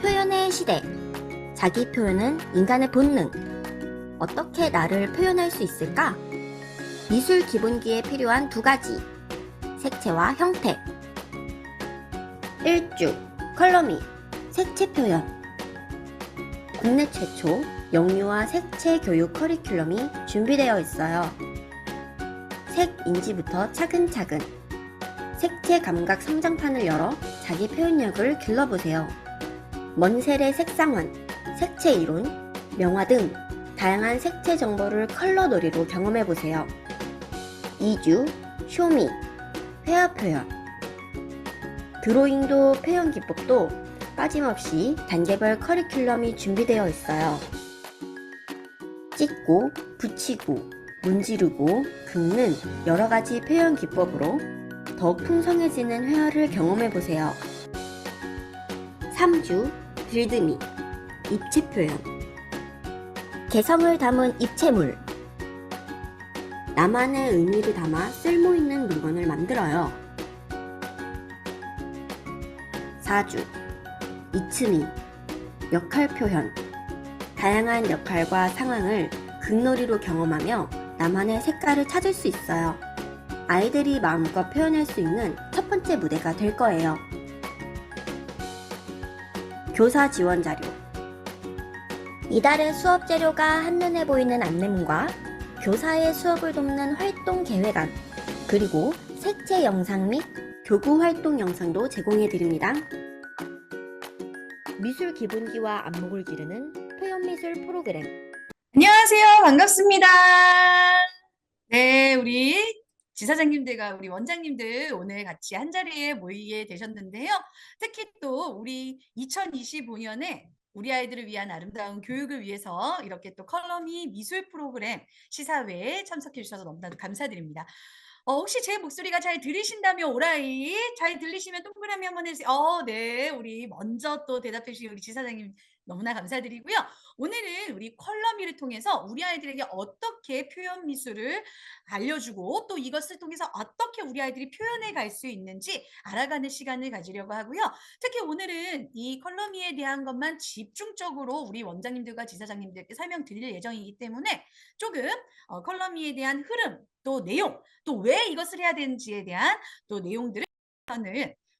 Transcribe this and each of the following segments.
표현의 시대. 자기 표현은 인간의 본능. 어떻게 나를 표현할 수 있을까? 미술 기본기에 필요한 두 가지. 색채와 형태. 일주, 컬러미, 색채 표현. 국내 최초 영유아 색채 교육 커리큘럼이 준비되어 있어요. 색 인지부터 차근차근. 색채 감각 성장판을 열어 자기 표현력을 길러보세요. 먼셀의 색상원, 색채 이론, 명화 등 다양한 색채 정보를 컬러 놀이로 경험해보세요. 2주, 쇼미, 회화 표현. 드로잉도 표현 기법도 빠짐없이 단계별 커리큘럼이 준비되어 있어요. 찍고, 붙이고, 문지르고, 긁는 여러가지 표현 기법으로 더욱 풍성해지는 회화를 경험해보세요. 3주, 빌드미, 입체 표현. 개성을 담은 입체물. 나만의 의미를 담아 쓸모있는 물건을 만들어요. 4주, 이츠미, 역할 표현. 다양한 역할과 상황을 극놀이로 경험하며 나만의 색깔을 찾을 수 있어요. 아이들이 마음껏 표현할 수 있는 첫 번째 무대가 될 거예요. 교사 지원 자료. 이달의 수업 재료가 한눈에 보이는 안내문과 교사의 수업을 돕는 활동 계획안, 그리고 색채 영상 및 교구 활동 영상도 제공해 드립니다. 미술 기본기와 안목을 기르는 표현미술 프로그램. 안녕하세요. 반갑습니다. 네, 우리 지사장님들과 우리 원장님들 오늘 같이 한자리에 모이게 되셨는데요. 특히 또 우리 2025년에 우리 아이들을 위한 아름다운 교육을 위해서 이렇게 또 컬러미 미술 프로그램 시사회에 참석해 주셔서 너무나도 감사드립니다. 혹시 제 목소리가 잘 들리신다면 오라이, 잘 들리시면 동그라미 한번 해주세요. 네, 우리 먼저 또 대답해 주신 우리 지사장님 너무나 감사드리고요. 오늘은 우리 컬러미를 통해서 우리 아이들에게 어떻게 표현 미술을 알려주고 또 이것을 통해서 어떻게 우리 아이들이 표현해 갈 수 있는지 알아가는 시간을 가지려고 하고요. 특히 오늘은 이 컬러미에 대한 것만 집중적으로 우리 원장님들과 지사장님들께 설명드릴 예정이기 때문에 조금 컬러미에 대한 흐름, 또 내용, 또 왜 이것을 해야 되는지에 대한 또 내용들을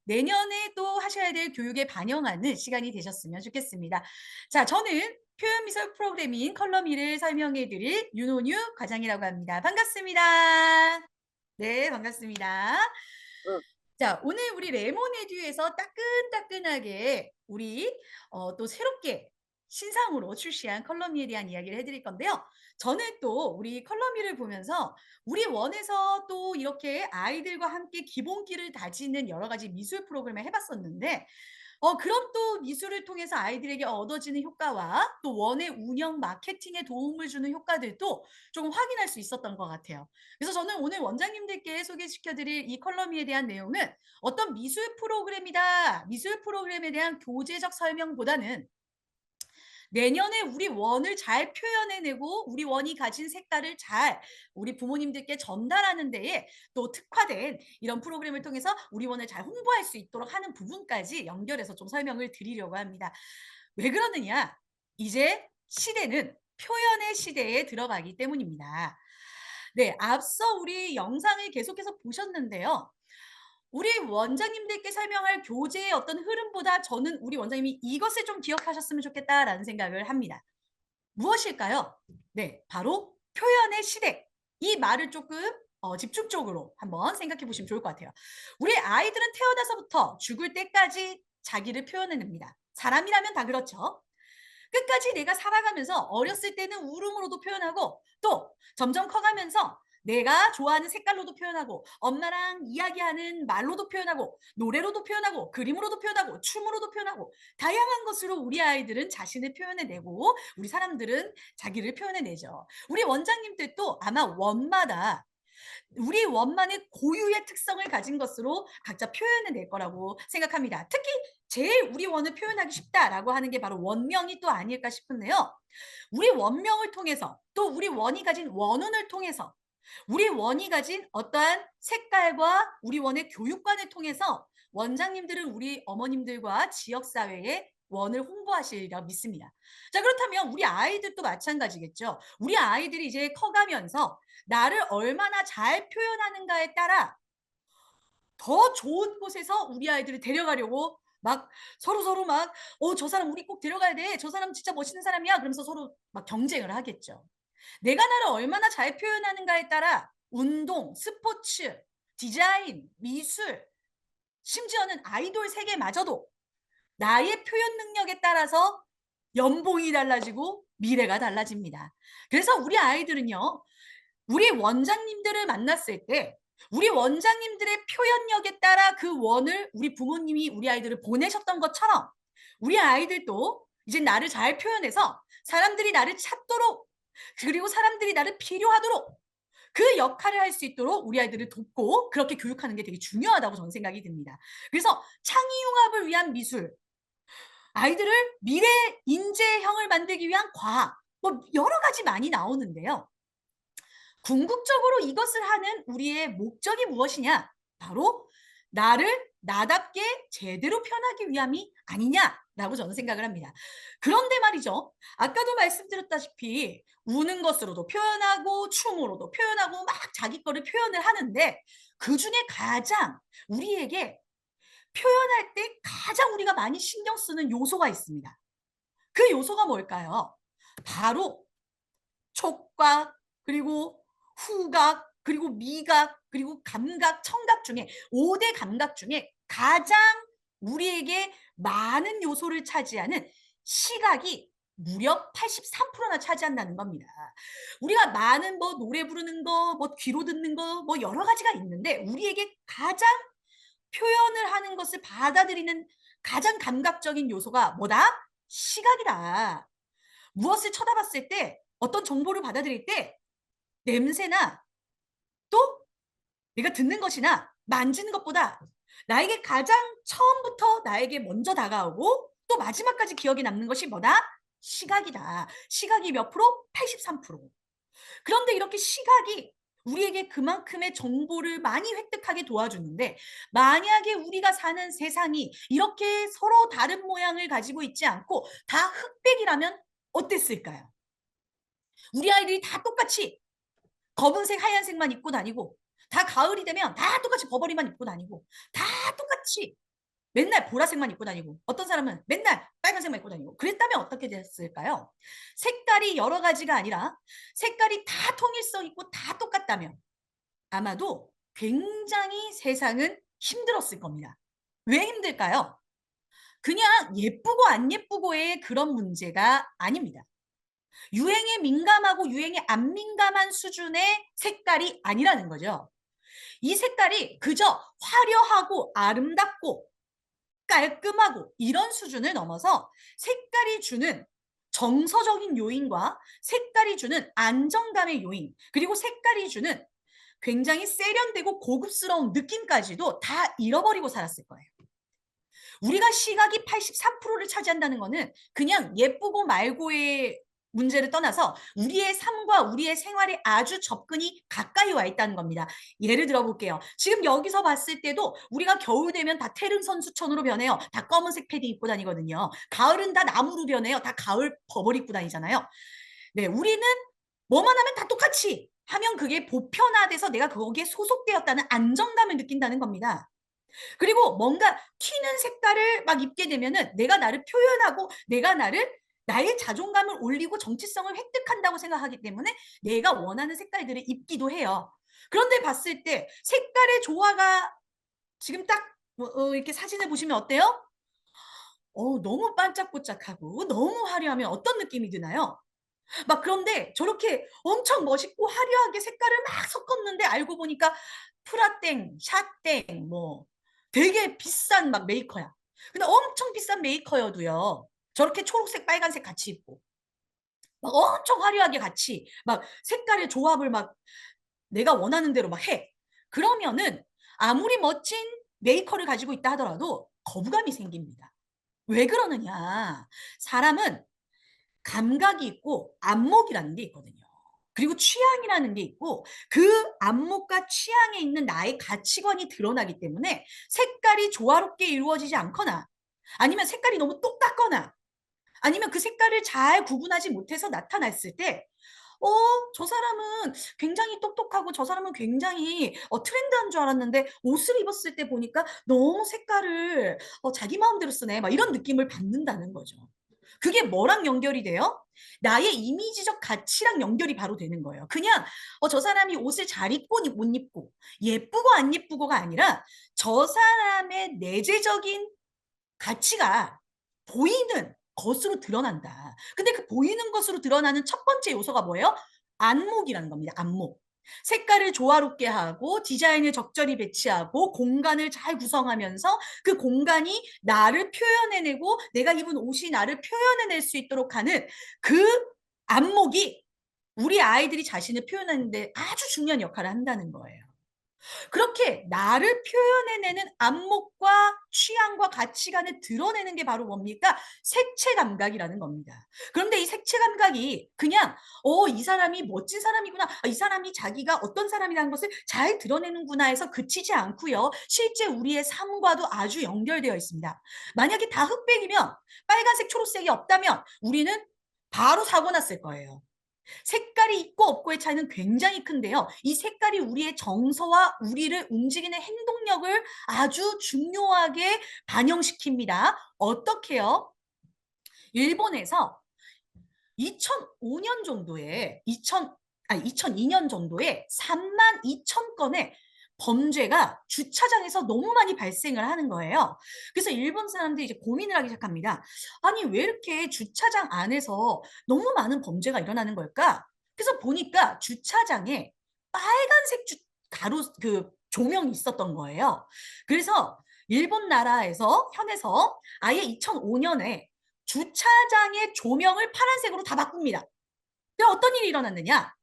내년에 또 하셔야 될 교육에 반영하는 시간이 되셨으면 좋겠습니다. 자, 저는 표현미술 프로그램인 컬러미를 설명해 드릴 윤호뉴 과장이라고 합니다. 반갑습니다. 네, 반갑습니다. 자, 오늘 우리 레모네듀에서 따끈따끈하게 우리 또 새롭게 신상으로 출시한 컬러미에 대한 이야기를 해드릴 건데요. 저는 또 우리 컬러미를 보면서 우리 원에서 또 이렇게 아이들과 함께 기본기를 다지는 여러 가지 미술 프로그램을 해봤었는데 그런 또 미술을 통해서 아이들에게 얻어지는 효과와 또 원의 운영 마케팅에 도움을 주는 효과들도 조금 확인할 수 있었던 것 같아요. 그래서 저는 오늘 원장님들께 소개시켜 드릴 이 컬러미에 대한 내용은 어떤 미술 프로그램이다, 미술 프로그램에 대한 교재적 설명보다는 내년에 우리 원을 잘 표현해내고 우리 원이 가진 색깔을 잘 우리 부모님들께 전달하는 데에 또 특화된 이런 프로그램을 통해서 우리 원을 잘 홍보할 수 있도록 하는 부분까지 연결해서 좀 설명을 드리려고 합니다. 왜 그러느냐? 이제 시대는 표현의 시대에 들어가기 때문입니다. 네, 앞서 우리 영상을 계속해서 보셨는데요. 우리 원장님들께 설명할 교재의 어떤 흐름보다 저는 우리 원장님이 이것을 좀 기억하셨으면 좋겠다라는 생각을 합니다. 무엇일까요? 네, 바로 표현의 시대. 이 말을 조금 집중적으로 한번 생각해 보시면 좋을 것 같아요. 우리 아이들은 태어나서부터 죽을 때까지 자기를 표현해냅니다. 사람이라면 다 그렇죠. 끝까지 내가 살아가면서 어렸을 때는 울음으로도 표현하고 또 점점 커가면서 내가 좋아하는 색깔로도 표현하고 엄마랑 이야기하는 말로도 표현하고 노래로도 표현하고 그림으로도 표현하고 춤으로도 표현하고 다양한 것으로 우리 아이들은 자신을 표현해내고 우리 사람들은 자기를 표현해내죠. 우리 원장님들도 아마 원마다 우리 원만의 고유의 특성을 가진 것으로 각자 표현해낼 거라고 생각합니다. 특히 제일 우리 원을 표현하기 쉽다라고 하는 게 바로 원명이 또 아닐까 싶은데요. 우리 원명을 통해서 또 우리 원이 가진 원운을 통해서 우리 원이 가진 어떠한 색깔과 우리 원의 교육관을 통해서 원장님들은 우리 어머님들과 지역사회에 원을 홍보하시리라 믿습니다. 자, 그렇다면 우리 아이들도 마찬가지겠죠. 우리 아이들이 이제 커가면서 나를 얼마나 잘 표현하는가에 따라 더 좋은 곳에서 우리 아이들을 데려가려고 막 서로 막 저 사람 우리 꼭 데려가야 돼. 저 사람 진짜 멋있는 사람이야. 그러면서 서로 막 경쟁을 하겠죠. 내가 나를 얼마나 잘 표현하는가에 따라 운동, 스포츠, 디자인, 미술, 심지어는 아이돌 세계마저도 나의 표현 능력에 따라서 연봉이 달라지고 미래가 달라집니다. 그래서 우리 아이들은요, 우리 원장님들을 만났을 때 우리 원장님들의 표현력에 따라 그 원을 우리 부모님이 우리 아이들을 보내셨던 것처럼 우리 아이들도 이제 나를 잘 표현해서 사람들이 나를 찾도록, 그리고 사람들이 나를 필요하도록 그 역할을 할 수 있도록 우리 아이들을 돕고 그렇게 교육하는 게 되게 중요하다고 저는 생각이 듭니다. 그래서 창의융합을 위한 미술, 아이들을 미래 인재형을 만들기 위한 과학, 뭐 여러 가지 많이 나오는데요. 궁극적으로 이것을 하는 우리의 목적이 무엇이냐? 바로 나를 나답게 제대로 표현하기 위함이 아니냐라고 저는 생각을 합니다. 그런데 말이죠. 아까도 말씀드렸다시피 우는 것으로도 표현하고 춤으로도 표현하고 막 자기 거를 표현을 하는데 그중에 가장 우리에게 표현할 때 가장 우리가 많이 신경 쓰는 요소가 있습니다. 그 요소가 뭘까요? 바로 촉각, 그리고 후각, 그리고 미각, 그리고 감각, 청각 중에 5대 감각 중에 가장 우리에게 많은 요소를 차지하는 시각이 무려 83%나 차지한다는 겁니다. 우리가 많은 뭐 노래 부르는 거, 뭐 귀로 듣는 거, 뭐 여러 가지가 있는데 우리에게 가장 표현을 하는 것을 받아들이는 가장 감각적인 요소가 뭐다? 시각이다. 무엇을 쳐다봤을 때 어떤 정보를 받아들일 때 냄새나 또 내가 듣는 것이나 만지는 것보다 나에게 가장 처음부터 나에게 먼저 다가오고 또 마지막까지 기억에 남는 것이 뭐다? 시각이다. 시각이 몇 프로? 83%. 그런데 이렇게 시각이 우리에게 그만큼의 정보를 많이 획득하게 도와주는데 만약에 우리가 사는 세상이 이렇게 서로 다른 모양을 가지고 있지 않고 다 흑백이라면 어땠을까요? 우리 아이들이 다 똑같이 검은색, 하얀색만 입고 다니고 다 가을이 되면 다 똑같이 버버리만 입고 다니고 다 똑같이 맨날 보라색만 입고 다니고 어떤 사람은 맨날 빨간색만 입고 다니고 그랬다면 어떻게 됐을까요? 색깔이 여러 가지가 아니라 색깔이 다 통일성 있고 다 똑같다면 아마도 굉장히 세상은 힘들었을 겁니다. 왜 힘들까요? 그냥 예쁘고 안 예쁘고의 그런 문제가 아닙니다. 유행에 민감하고 유행에 안 민감한 수준의 색깔이 아니라는 거죠. 이 색깔이 그저 화려하고 아름답고 깔끔하고 이런 수준을 넘어서 색깔이 주는 정서적인 요인과 색깔이 주는 안정감의 요인, 그리고 색깔이 주는 굉장히 세련되고 고급스러운 느낌까지도 다 잃어버리고 살았을 거예요. 우리가 시각이 83%를 차지한다는 거는 그냥 예쁘고 말고의 문제를 떠나서 우리의 삶과 우리의 생활에 아주 접근이 가까이 와 있다는 겁니다. 예를 들어 볼게요. 지금 여기서 봤을 때도 우리가 겨울 되면 다 태릉선수천으로 변해요. 다 검은색 패딩 입고 다니거든요. 가을은 다 나무로 변해요. 다 가을 버버 입고 다니잖아요. 네, 우리는 뭐만 하면 다 똑같이 하면 그게 보편화돼서 내가 거기에 소속되었다는 안정감을 느낀다는 겁니다. 그리고 뭔가 튀는 색깔을 막 입게 되면은 내가 나를 표현하고 내가 나의 자존감을 올리고 정체성을 획득한다고 생각하기 때문에 내가 원하는 색깔들을 입기도 해요. 그런데 봤을 때 색깔의 조화가 지금 딱 이렇게 사진을 보시면 어때요? 너무 반짝반짝하고 너무 화려하면 어떤 느낌이 드나요? 막 그런데 저렇게 엄청 멋있고 화려하게 색깔을 막 섞었는데 알고 보니까 프라땡, 샤땡 뭐 되게 비싼 막 메이커야. 근데 엄청 비싼 메이커여도요. 저렇게 초록색, 빨간색 같이 입고 막 엄청 화려하게 같이 막 색깔의 조합을 막 내가 원하는 대로 막 해. 그러면은 아무리 멋진 메이커를 가지고 있다 하더라도 거부감이 생깁니다. 왜 그러느냐? 사람은 감각이 있고 안목이라는 게 있거든요. 그리고 취향이라는 게 있고 그 안목과 취향에 있는 나의 가치관이 드러나기 때문에 색깔이 조화롭게 이루어지지 않거나 아니면 색깔이 너무 똑같거나 아니면 그 색깔을 잘 구분하지 못해서 나타났을 때 어, 저 사람은 굉장히 똑똑하고 저 사람은 굉장히 트렌드한 줄 알았는데 옷을 입었을 때 보니까 너무 색깔을 자기 마음대로 쓰네. 막 이런 느낌을 받는다는 거죠. 그게 뭐랑 연결이 돼요? 나의 이미지적 가치랑 연결이 바로 되는 거예요. 그냥 저 사람이 옷을 잘 입고 못 입고 예쁘고 안 예쁘고가 아니라 저 사람의 내재적인 가치가 보이는 것으로 드러난다. 근데 그 보이는 것으로 드러나는 첫 번째 요소가 뭐예요? 안목이라는 겁니다. 안목. 색깔을 조화롭게 하고 디자인을 적절히 배치하고 공간을 잘 구성하면서 그 공간이 나를 표현해내고 내가 입은 옷이 나를 표현해낼 수 있도록 하는 그 안목이 우리 아이들이 자신을 표현하는데 아주 중요한 역할을 한다는 거예요. 그렇게 나를 표현해내는 안목과 취향과 가치관을 드러내는 게 바로 뭡니까? 색채 감각이라는 겁니다. 그런데 이 색채 감각이 그냥 이 사람이 멋진 사람이구나, 이 사람이 자기가 어떤 사람이라는 것을 잘 드러내는구나 해서 그치지 않고요. 실제 우리의 삶과도 아주 연결되어 있습니다. 만약에 다 흑백이면 빨간색, 초록색이 없다면 우리는 바로 사고 났을 거예요. 색깔이 있고 없고의 차이는 굉장히 큰데요. 이 색깔이 우리의 정서와 우리를 움직이는 행동력을 아주 중요하게 반영시킵니다. 어떻게요? 일본에서 2005년 정도에 2002년 정도에 3만 2천 건의 범죄가 주차장에서 너무 많이 발생을 하는 거예요. 그래서 일본 사람들이 이제 고민을 하기 시작합니다. 아니, 왜 이렇게 주차장 안에서 너무 많은 범죄가 일어나는 걸까? 그래서 보니까 주차장에 빨간색 가로 그 조명이 있었던 거예요. 그래서 일본 나라에서 현에서 아예 2005년에 주차장의 조명을 파란색으로 다 바꿉니다. 근데 어떤 일이 일어났느냐?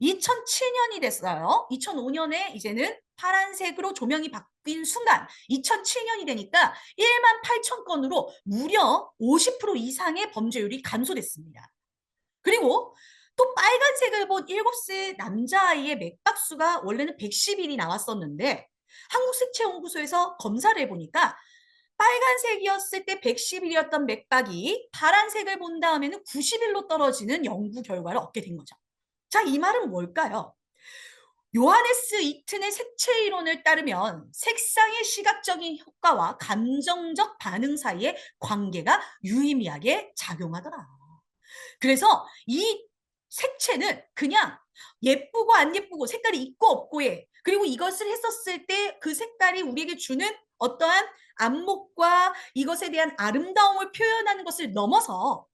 2007년이 됐어요. 2005년에 이제는 파란색으로 조명이 바뀐 순간 2007년이 되니까 1만 8천 건으로 무려 50% 이상의 범죄율이 감소됐습니다. 그리고 또 빨간색을 본 7세 남자아이의 맥박수가 원래는 110일이 나왔었는데 한국색채연구소에서 검사를 해보니까 빨간색이었을 때 110일이었던 맥박이 파란색을 본 다음에는 90일로 떨어지는 연구 결과를 얻게 된 거죠. 자, 이 말은 뭘까요? 요하네스 이튼의 색채 이론을 따르면 색상의 시각적인 효과와 감정적 반응 사이의 관계가 유의미하게 작용하더라. 그래서 이 색채는 그냥 예쁘고 안 예쁘고 색깔이 있고 없고에 그리고 이것을 했었을 때 그 색깔이 우리에게 주는 어떠한 안목과 이것에 대한 아름다움을 표현하는 것을 넘어서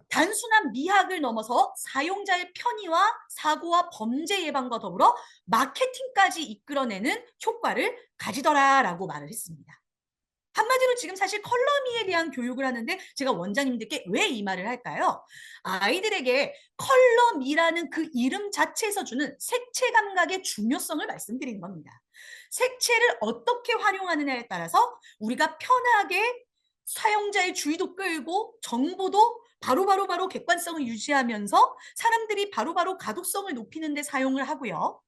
단순한 미학을 넘어서 사용자의 편의와 사고와 범죄 예방과 더불어 마케팅까지 이끌어내는 효과를 가지더라라고 말을 했습니다. 한마디로 지금 사실 컬러미에 대한 교육을 하는데 제가 원장님들께 왜 이 말을 할까요? 아이들에게 컬러미라는 그 이름 자체에서 주는 색채 감각의 중요성을 말씀드리는 겁니다. 색채를 어떻게 활용하느냐에 따라서 우리가 편하게 사용자의 주의도 끌고 정보도 바로 객관성을 유지하면서 사람들이 바로 가독성을 높이는 데 사용을 하고요.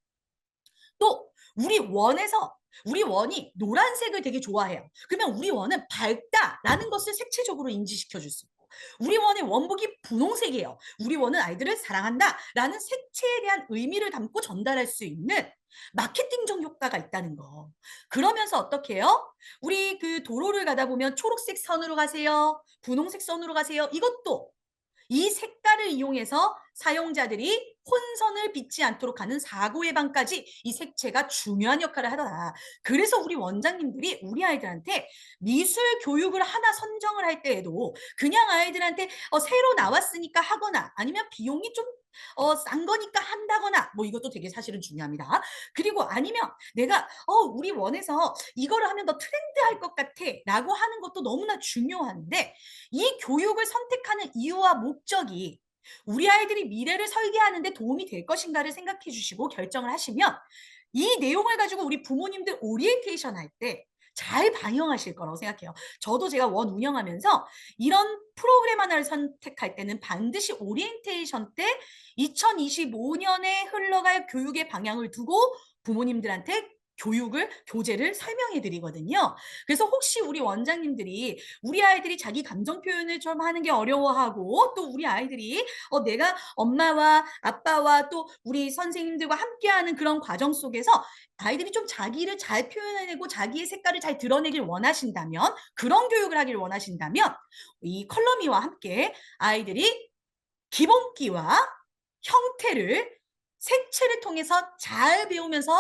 또 우리 원이 노란색을 되게 좋아해요. 그러면 우리 원은 밝다라는 것을 색채적으로 인지시켜 줄 수 있고 우리 원의 원복이 분홍색이에요. 우리 원은 아이들을 사랑한다라는 색채에 대한 의미를 담고 전달할 수 있는 마케팅적 효과가 있다는 거. 그러면서 어떻게 해요? 우리 그 도로를 가다 보면 초록색 선으로 가세요. 분홍색 선으로 가세요. 이것도 이 색깔을 이용해서 사용자들이 혼선을 빚지 않도록 하는 사고 예방까지 이 색채가 중요한 역할을 하더라. 그래서 우리 원장님들이 우리 아이들한테 미술 교육을 하나 선정을 할 때에도 그냥 아이들한테 새로 나왔으니까 하거나 아니면 비용이 좀 싼 거니까 한다거나 뭐 이것도 되게 사실은 중요합니다. 그리고 아니면 내가 우리 원에서 이거를 하면 더 트렌드할 것 같아 라고 하는 것도 너무나 중요한데 이 교육을 선택하는 이유와 목적이 우리 아이들이 미래를 설계하는 데 도움이 될 것인가를 생각해 주시고 결정을 하시면 이 내용을 가지고 우리 부모님들 오리엔테이션 할 때 잘 반영하실 거라고 생각해요. 저도 제가 원 운영하면서 이런 프로그램 하나를 선택할 때는 반드시 오리엔테이션 때 2025년에 흘러갈 교육의 방향을 두고 부모님들한테 교재를 설명해 드리거든요. 그래서 혹시 우리 원장님들이 우리 아이들이 자기 감정 표현을 좀 하는 게 어려워하고 또 우리 아이들이 내가 엄마와 아빠와 또 우리 선생님들과 함께하는 그런 과정 속에서 아이들이 좀 자기를 잘 표현해내고 자기의 색깔을 잘 드러내길 원하신다면, 그런 교육을 하길 원하신다면 이 컬러미와 함께 아이들이 기본기와 형태를 색채를 통해서 잘 배우면서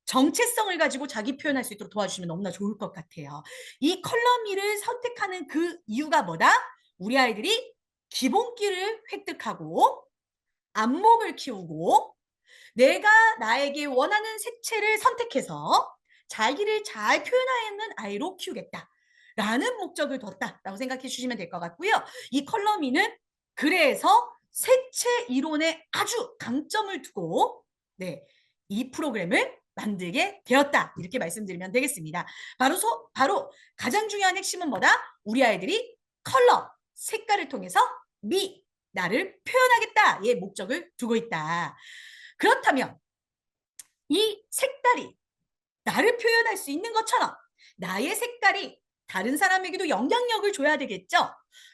정체성을 가지고 자기 표현할 수 있도록 도와주시면 너무나 좋을 것 같아요. 이 컬러미를 선택하는 그 이유가 뭐다? 우리 아이들이 기본기를 획득하고 안목을 키우고 내가 나에게 원하는 색채를 선택해서 자기를 잘 표현하는 아이로 키우겠다 라는 목적을 뒀다라고 생각해 주시면 될 것 같고요. 이 컬러미는 그래서 색채 이론에 아주 강점을 두고 이 프로그램을 만들게 되었다, 이렇게 말씀드리면 되겠습니다. 바로 가장 중요한 핵심은 뭐다? 우리 아이들이 컬러, 색깔을 통해서 나를 표현하겠다의 목적을 두고 있다. 그렇다면 이 색깔이 나를 표현할 수 있는 것처럼 나의 색깔이 다른 사람에게도 영향력을 줘야 되겠죠?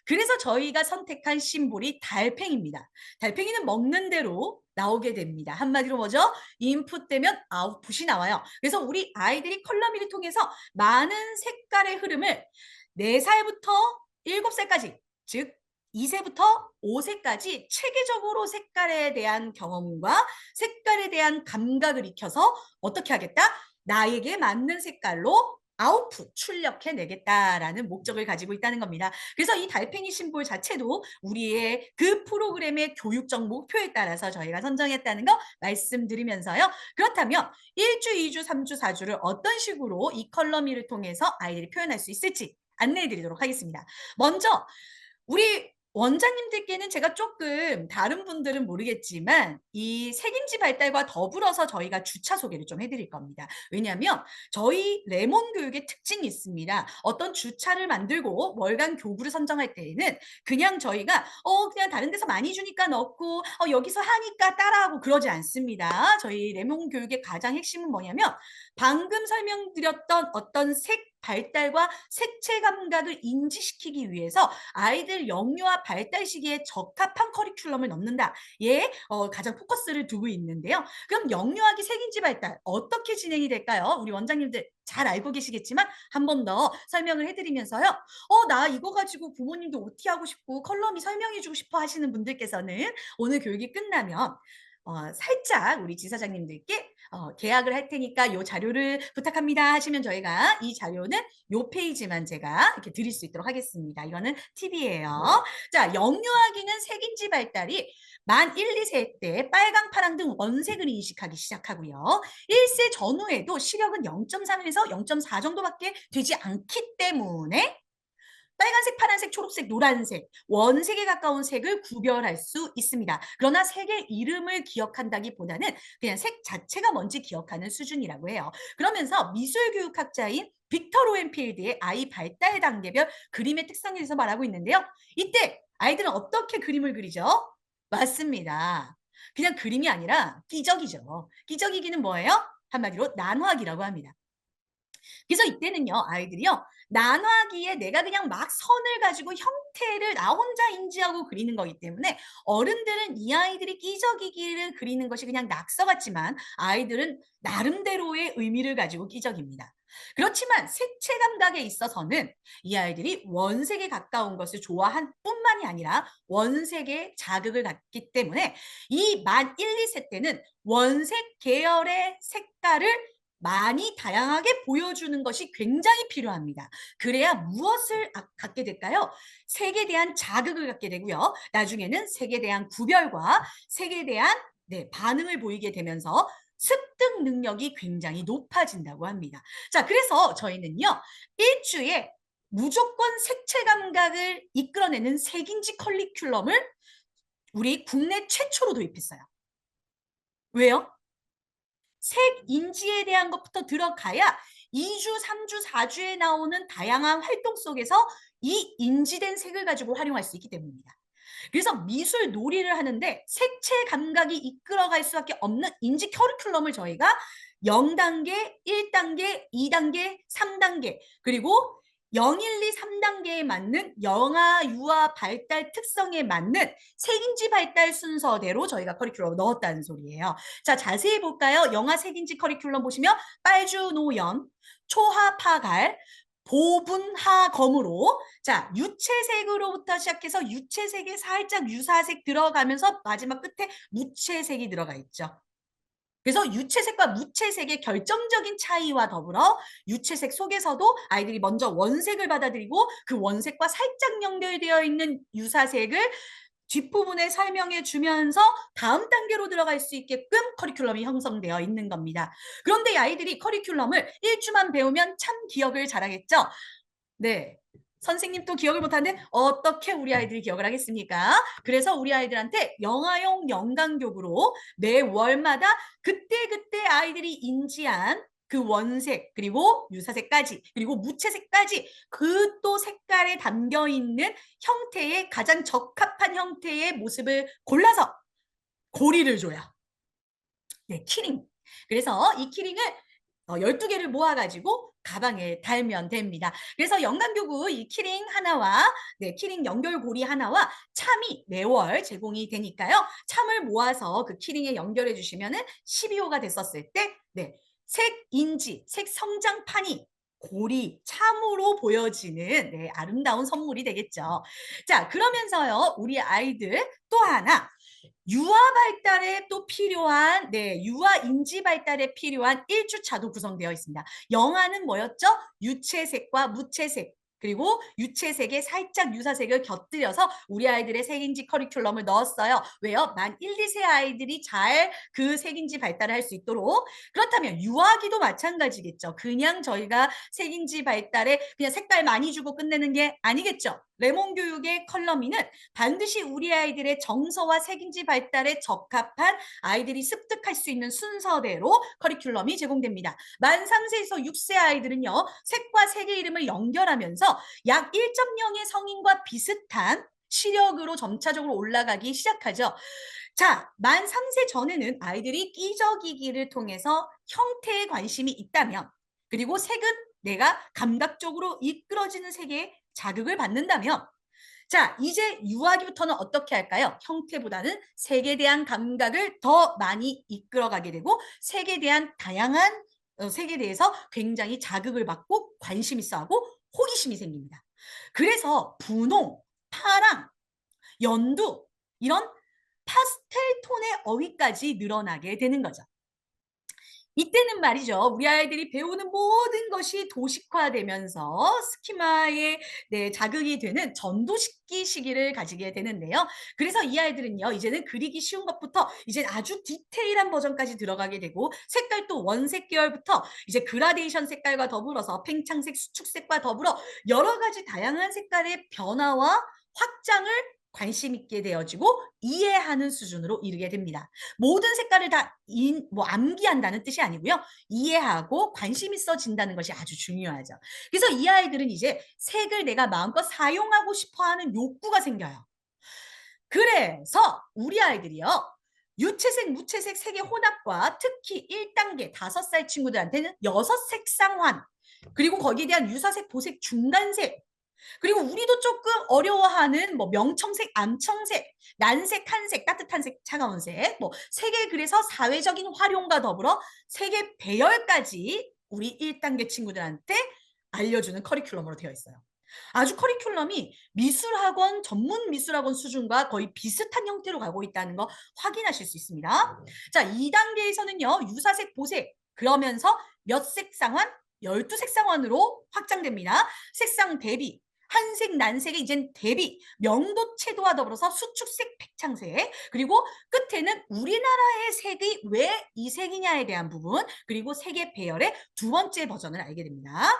그래서 저희가 선택한 심볼이 달팽이입니다. 달팽이는 먹는 대로 나오게 됩니다. 한마디로 뭐죠? 인풋되면 아웃풋이 나와요. 그래서 우리 아이들이 컬러미를 통해서 많은 색깔의 흐름을 4살부터 7살까지, 즉 2세부터 5세까지 체계적으로 색깔에 대한 경험과 색깔에 대한 감각을 익혀서 어떻게 하겠다? 나에게 맞는 색깔로 아웃풋, 출력해내겠다라는 목적을 가지고 있다는 겁니다. 그래서 이 달팽이 심볼 자체도 우리의 그 프로그램의 교육적 목표에 따라서 저희가 선정했다는 거 말씀드리면서요. 그렇다면 1주, 2주, 3주, 4주를 어떤 식으로 이 컬러미를 통해서 아이들이 표현할 수 있을지 안내해 드리도록 하겠습니다. 먼저 우리 원장님들께는 제가 조금, 다른 분들은 모르겠지만 이 색인지 발달과 더불어서 저희가 주차 소개를 좀 해드릴 겁니다. 왜냐하면 저희 레몬 교육의 특징이 있습니다. 어떤 주차를 만들고 월간 교구를 선정할 때에는 그냥 저희가 그냥 다른 데서 많이 주니까 넣고 여기서 하니까 따라하고 그러지 않습니다. 저희 레몬 교육의 가장 핵심은 뭐냐면 방금 설명드렸던 어떤 색 발달과 색채 감각을 인지시키기 위해서 아이들 영유아 발달 시기에 적합한 커리큘럼을 넣는다. 가장 포커스를 두고 있는데요. 그럼 영유아기 색인지 발달 어떻게 진행이 될까요? 우리 원장님들 잘 알고 계시겠지만 한 번 더 설명을 해드리면서요. 나 이거 가지고 부모님도 OT 하고 싶고 컬럼이 설명해주고 싶어 하시는 분들께서는 오늘 교육이 끝나면 살짝 우리 지사장님들께 계약을 할 테니까 이 자료를 부탁합니다 하시면 저희가 이 자료는 이 페이지만 제가 이렇게 드릴 수 있도록 하겠습니다. 이거는 팁이에요. 자, 영유아기는 색인지 발달이 만 1, 2세 때 빨강, 파랑 등 원색을 인식하기 시작하고요. 1세 전후에도 시력은 0.3에서 0.4 정도밖에 되지 않기 때문에 빨간색, 파란색, 초록색, 노란색, 원색에 가까운 색을 구별할 수 있습니다. 그러나 색의 이름을 기억한다기보다는 그냥 색 자체가 뭔지 기억하는 수준이라고 해요. 그러면서 미술교육학자인 빅터 로엔필드의 아이 발달 단계별 그림의 특성에 대해서 말하고 있는데요. 이때 아이들은 어떻게 그림을 그리죠? 맞습니다. 그냥 그림이 아니라 기저귀죠. 기저귀기는 뭐예요? 한마디로 난화기라고 합니다. 그래서 이때는요, 아이들이요, 난화기에 내가 그냥 막 선을 가지고 형태를 나 혼자 인지하고 그리는 거기 때문에 어른들은 이 아이들이 끼적이기를 그리는 것이 그냥 낙서 같지만 아이들은 나름대로의 의미를 가지고 끼적입니다. 그렇지만 색채 감각에 있어서는 이 아이들이 원색에 가까운 것을 좋아한 뿐만이 아니라 원색에 자극을 갖기 때문에 이 만 1, 2세 때는 원색 계열의 색깔을 많이 다양하게 보여주는 것이 굉장히 필요합니다. 그래야 무엇을 갖게 될까요? 색에 대한 자극을 갖게 되고요. 나중에는 색에 대한 구별과 색에 대한 반응을 보이게 되면서 습득 능력이 굉장히 높아진다고 합니다. 자, 그래서 저희는요, 일주에 무조건 색채 감각을 이끌어내는 색인지 커리큘럼을 우리 국내 최초로 도입했어요. 왜요? 색 인지에 대한 것부터 들어가야 2주, 3주, 4주에 나오는 다양한 활동 속에서 이 인지된 색을 가지고 활용할 수 있기 때문입니다. 그래서 미술 놀이를 하는데 색채 감각이 이끌어갈 수밖에 없는 인지 커리큘럼을 저희가 0단계, 1단계, 2단계, 3단계, 그리고 0, 1, 2, 3단계에 맞는 영아, 유아 발달 특성에 맞는 색인지 발달 순서대로 저희가 커리큘럼을 넣었다는 소리예요. 자, 자세히 볼까요? 영아 색인지 커리큘럼 보시면 빨주노연, 초하파갈, 보분하검으로 자 유채색으로부터 시작해서 유채색에 살짝 유사색 들어가면서 마지막 끝에 무채색이 들어가 있죠. 그래서 유채색과 무채색의 결정적인 차이와 더불어 유채색 속에서도 아이들이 먼저 원색을 받아들이고 그 원색과 살짝 연결되어 있는 유사색을 뒷부분에 설명해 주면서 다음 단계로 들어갈 수 있게끔 커리큘럼이 형성되어 있는 겁니다. 그런데 이 아이들이 커리큘럼을 1주만 배우면 참 기억을 잘하겠죠? 네. 선생님 또 기억을 못하는데 어떻게 우리 아이들이 기억을 하겠습니까? 그래서 우리 아이들한테 영아용 연강교구로 매월마다 그때그때 아이들이 인지한 그 원색 그리고 유사색까지 그리고 무채색까지 그 또 색깔에 담겨 있는 형태의 가장 적합한 형태의 모습을 골라서 고리를 줘요. 네, 키링. 그래서 이 키링을 12개를 모아가지고 가방에 달면 됩니다. 그래서 연간교구 이 키링 하나와 네, 키링 연결고리 하나와 참이 매월 제공이 되니까요. 참을 모아서 그 키링에 연결해 주시면은 12호가 됐었을 때 네, 색인지, 색 성장판이 고리, 참으로 보여지는 네, 아름다운 선물이 되겠죠. 자, 그러면서요. 우리 아이들 또 하나 유아 발달에 또 필요한 유아 인지 발달에 필요한 1주차도 구성되어 있습니다. 영아는 뭐였죠? 유채색과 무채색 그리고 유채색에 살짝 유사색을 곁들여서 우리 아이들의 색인지 커리큘럼을 넣었어요. 왜요? 만 1, 2세 아이들이 잘 그 색인지 발달을 할 수 있도록. 그렇다면 유아기도 마찬가지겠죠. 그냥 저희가 색인지 발달에 그냥 색깔 많이 주고 끝내는 게 아니겠죠. 레몬 교육의 컬러미는 반드시 우리 아이들의 정서와 색인지 발달에 적합한 아이들이 습득할 수 있는 순서대로 커리큘럼이 제공됩니다. 만 3세에서 6세 아이들은요. 색과 색의 이름을 연결하면서 약 1.0의 성인과 비슷한 시력으로 점차적으로 올라가기 시작하죠. 자, 만 3세 전에는 아이들이 끼적이기를 통해서 형태에 관심이 있다면 그리고 색은 내가 감각적으로 이끌어지는 색에 자극을 받는다면 자, 이제 유아기부터는 어떻게 할까요? 형태보다는 색에 대한 감각을 더 많이 이끌어가게 되고 색에 대한 다양한 색에 대해서 굉장히 자극을 받고 관심 있어 하고 호기심이 생깁니다. 그래서 분홍, 파랑, 연두 이런 파스텔 톤의 어휘까지 늘어나게 되는 거죠. 이때는 말이죠. 우리 아이들이 배우는 모든 것이 도식화되면서 스키마에 자극이 되는 전도식기 시기를 가지게 되는데요. 그래서 이 아이들은요. 이제는 그리기 쉬운 것부터 이제 아주 디테일한 버전까지 들어가게 되고 색깔도 원색 계열부터 이제 그라데이션 색깔과 더불어서 팽창색, 수축색과 더불어 여러 가지 다양한 색깔의 변화와 확장을 관심 있게 되어지고 이해하는 수준으로 이르게 됩니다. 모든 색깔을 다 암기한다는 뜻이 아니고요. 이해하고 관심 있어진다는 것이 아주 중요하죠. 그래서 이 아이들은 이제 색을 내가 마음껏 사용하고 싶어하는 욕구가 생겨요. 그래서 우리 아이들이요. 유채색, 무채색 색의 혼합과 특히 1단계 5살 친구들한테는 6색상환 그리고 거기에 대한 유사색, 보색, 중간색 그리고 우리도 조금 어려워하는 뭐 명청색, 암청색, 난색, 한색, 따뜻한 색, 차가운 색, 뭐 색의 그래서 사회적인 활용과 더불어 색의 배열까지 우리 1단계 친구들한테 알려주는 커리큘럼으로 되어 있어요. 아주 커리큘럼이 미술학원, 전문 미술학원 수준과 거의 비슷한 형태로 가고 있다는 거 확인하실 수 있습니다. 자, 2단계에서는요. 유사색, 보색 그러면서 몇 색상환? 12색상환으로 확장됩니다. 색상 대비, 한색, 난색의 이젠 대비, 명도, 채도와 더불어서 수축색, 팽창색, 그리고 끝에는 우리나라의 색이 왜 이 색이냐에 대한 부분, 그리고 색의 배열의 두 번째 버전을 알게 됩니다.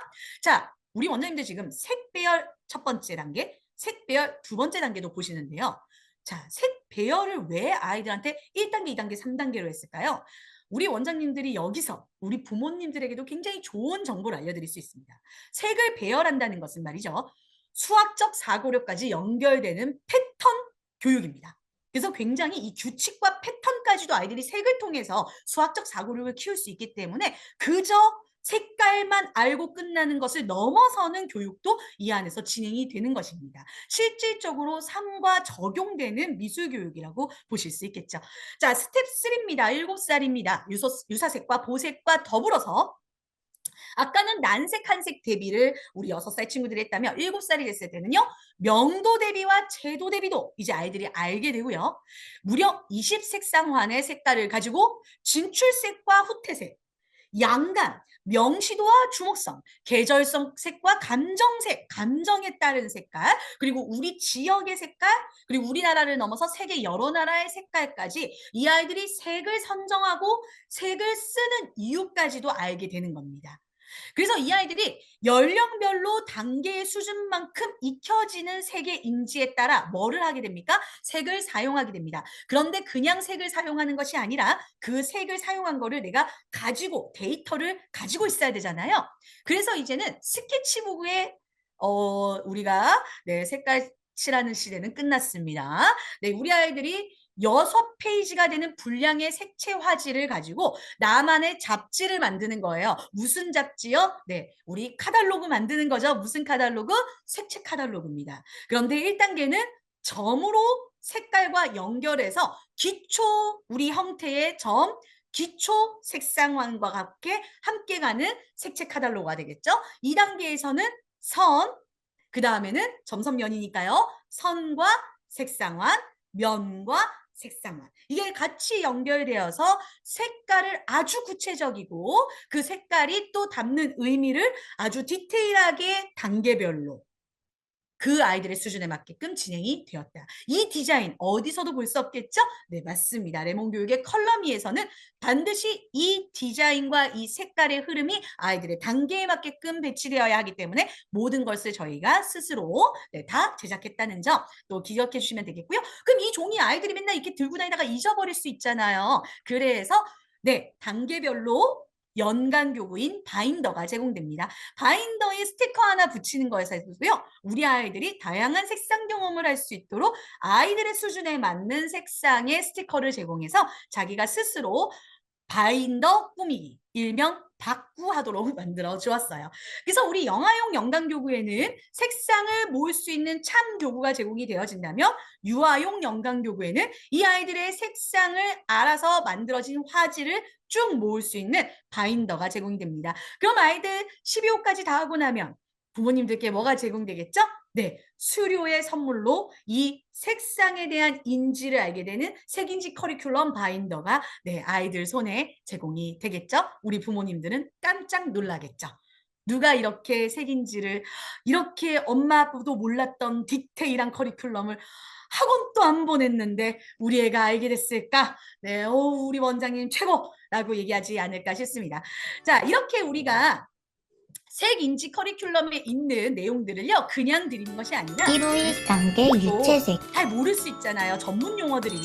자, 우리 원장님들 지금 색 배열 첫 번째 단계, 색 배열 두 번째 단계도 보시는데요. 자, 색 배열을 왜 아이들한테 1단계, 2단계, 3단계로 했을까요? 우리 원장님들이 여기서 우리 부모님들에게도 굉장히 좋은 정보를 알려드릴 수 있습니다. 색을 배열한다는 것은 말이죠. 수학적 사고력까지 연결되는 패턴 교육입니다. 그래서 굉장히 이 규칙과 패턴까지도 아이들이 색을 통해서 수학적 사고력을 키울 수 있기 때문에 그저 색깔만 알고 끝나는 것을 넘어서는 교육도 이 안에서 진행이 되는 것입니다. 실질적으로 삶과 적용되는 미술 교육이라고 보실 수 있겠죠. 자, 스텝 3입니다. 7살입니다. 유사색과 보색과 더불어서 아까는 난색, 한색 대비를 우리 6살 친구들이 했다면 7살이 됐을 때는요. 명도 대비와 채도 대비도 이제 아이들이 알게 되고요. 무려 20색상환의 색깔을 가지고 진출색과 후퇴색, 양감, 명시도와 주목성, 계절성 색과 감정색, 감정에 따른 색깔, 그리고 우리 지역의 색깔, 그리고 우리나라를 넘어서 세계 여러 나라의 색깔까지 이 아이들이 색을 선정하고 색을 쓰는 이유까지도 알게 되는 겁니다. 그래서 이 아이들이 연령별로 단계의 수준만큼 익혀지는 색의 인지에 따라 뭐를 하게 됩니까? 색을 사용하게 됩니다. 그런데 그냥 색을 사용하는 것이 아니라 그 색을 사용한 거를 내가 가지고 데이터를 가지고 있어야 되잖아요. 그래서 이제는 스케치북에 우리가 색깔 칠하는 시대는 끝났습니다. 우리 아이들이 6페이지가 되는 분량의 색채 화지를 가지고 나만의 잡지를 만드는 거예요. 무슨 잡지요? 우리 카탈로그 만드는 거죠. 무슨 카탈로그? 색채 카탈로그입니다. 그런데 1단계는 점으로 색깔과 연결해서 기초 우리 형태의 점, 기초 색상환과 함께 가는 색채 카탈로그가 되겠죠. 2단계에서는 선, 그 다음에는 점선면이니까요. 선과 색상환, 면과 색상환. 이게 같이 연결되어서 색깔을 아주 구체적이고 그 색깔이 또 담는 의미를 아주 디테일하게 단계별로 그 아이들의 수준에 맞게끔 진행이 되었다. 이 디자인 어디서도 볼 수 없겠죠? 네, 맞습니다. 레몬교육의 컬러미에서는 반드시 이 디자인과 이 색깔의 흐름이 아이들의 단계에 맞게끔 배치되어야 하기 때문에 모든 것을 저희가 스스로 다 제작했다는 점 또 기억해 주시면 되겠고요. 그럼 이 종이 아이들이 맨날 이렇게 들고 다니다가 잊어버릴 수 있잖아요. 그래서 단계별로 연간교구인 바인더가 제공됩니다. 바인더에 스티커 하나 붙이는 거에서도요. 우리 아이들이 다양한 색상 경험을 할 수 있도록 아이들의 수준에 맞는 색상의 스티커를 제공해서 자기가 스스로 바인더 꾸미기, 일명 박구하도록 만들어 주었어요. 그래서 우리 영화용 연강교구에는 색상을 모을 수 있는 참 교구가 제공이 되어진다면 유아용 연강교구에는 이 아이들의 색상을 알아서 만들어진 화지를 쭉 모을 수 있는 바인더가 제공됩니다. 그럼 아이들 12호까지 다 하고 나면 부모님들께 뭐가 제공되겠죠? 수료의 선물로 이 색상에 대한 인지를 알게 되는 색인지 커리큘럼 바인더가 아이들 손에 제공이 되겠죠? 우리 부모님들은 깜짝 놀라겠죠? 누가 이렇게 색인지를 이렇게 엄마 아빠도 몰랐던 디테일한 커리큘럼을 학원도 안 보냈는데 우리 애가 알게 됐을까? 우리 원장님 최고라고 얘기하지 않을까 싶습니다. 자, 이렇게 우리가 색인지 커리큘럼에 있는 내용들을요 그냥 드리는 것이 아니라 1호1단계 유채색 잘 모를 수 있잖아요. 전문 용어들이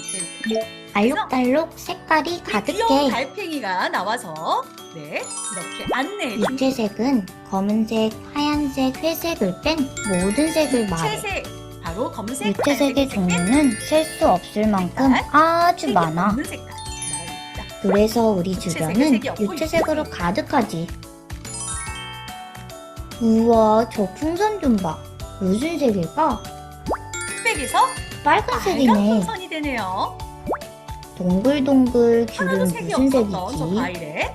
알록달록 색깔이 귀여운 가득해. 달팽이가 나와서 이렇게 안내해 줍니다. 유채색은 검은색, 하얀색, 회색을 뺀 모든 색을 말해. 유채색 바로 검색 유채색의 종류는 셀 수 없을 만큼 아주 많아. 없는 색깔 말합니다. 그래서 우리 주변은 색이 없고 유채색으로 가득하지. 우와, 저 풍선 좀 봐. 무슨 색일까? 흑백에서 빨간 빨간색이네. 풍선이 되네요. 동글동글 귤은 하나도 색이 무슨 없었던 저 색이지? 과일에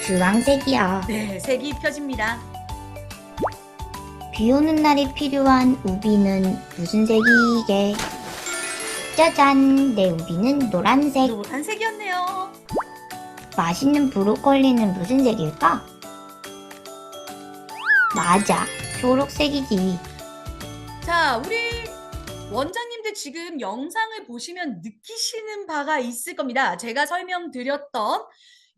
주황색이야. 색이 입혀집니다. 비 오는 날이 필요한 우비는 무슨 색이게? 짜잔, 내 우비는 노란색. 노란색이었네요. 맛있는 브로콜리는 무슨 색일까? 맞아, 초록색이지. 자, 우리 원장님들 지금 영상을 보시면 느끼시는 바가 있을 겁니다. 제가 설명드렸던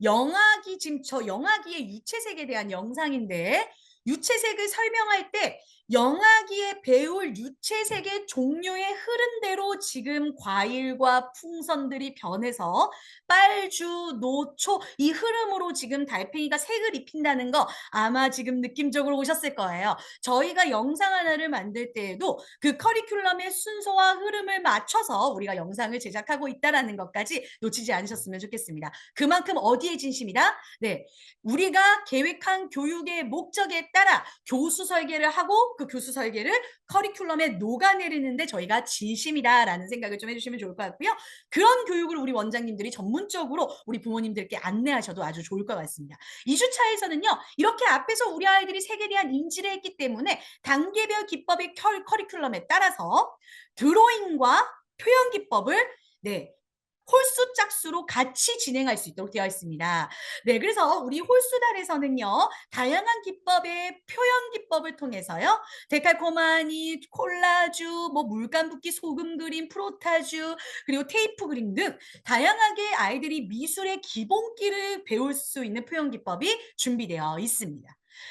영아기, 지금 저 영아기의 유채색에 대한 영상인데 유채색을 설명할 때 영아기에 배울 유체색의 종류의 흐름대로 지금 과일과 풍선들이 변해서 빨주, 노초 이 흐름으로 지금 달팽이가 색을 입힌다는 거 아마 지금 느낌적으로 오셨을 거예요. 저희가 영상 하나를 만들 때에도 그 커리큘럼의 순서와 흐름을 맞춰서 우리가 영상을 제작하고 있다는 것까지 놓치지 않으셨으면 좋겠습니다. 그만큼 어디에 진심이다? 네, 우리가 계획한 교육의 목적에 따라 교수 설계를 하고 그 교수 설계를 커리큘럼에 녹아내리는데 저희가 진심이다라는 생각을 좀 해주시면 좋을 것 같고요. 그런 교육을 우리 원장님들이 전문적으로 우리 부모님들께 안내하셔도 아주 좋을 것 같습니다. 2주차에서는요. 이렇게 앞에서 우리 아이들이 색에 대한 인지를 했기 때문에 단계별 기법의 커리큘럼에 따라서 드로잉과 표현 기법을 네, 홀수 짝수로 같이 진행할 수 있도록 되어 있습니다. 네, 그래서 우리 홀수달에서는요, 다양한 기법의 표현 기법을 통해서요, 데칼코마니, 콜라주, 뭐 물감 붓기, 소금 그림, 프로타주, 그리고 테이프 그림 등 다양하게 아이들이 미술의 기본기를 배울 수 있는 표현 기법이 준비되어 있습니다.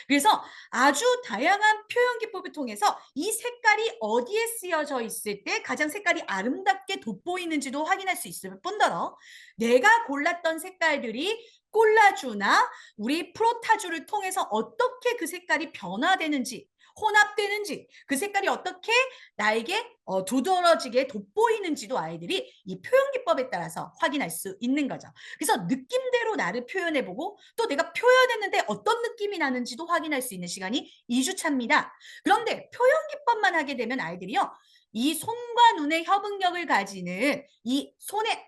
그래서 아주 다양한 표현 기법을 통해서 이 색깔이 어디에 쓰여져 있을 때 가장 색깔이 아름답게 돋보이는지도 확인할 수 있을 뿐더러 내가 골랐던 색깔들이 콜라주나 우리 프로타주를 통해서 어떻게 그 색깔이 변화되는지 혼합되는지 그 색깔이 어떻게 나에게 두드러지게 돋보이는지도 아이들이 이 표현 기법에 따라서 확인할 수 있는 거죠. 그래서 느낌대로 나를 표현해보고 또 내가 표현했는데 어떤 느낌이 나는지도 확인할 수 있는 시간이 2주차입니다. 그런데 표현 기법만 하게 되면 아이들이요. 이 손과 눈의 협응력을 가지는 이 손의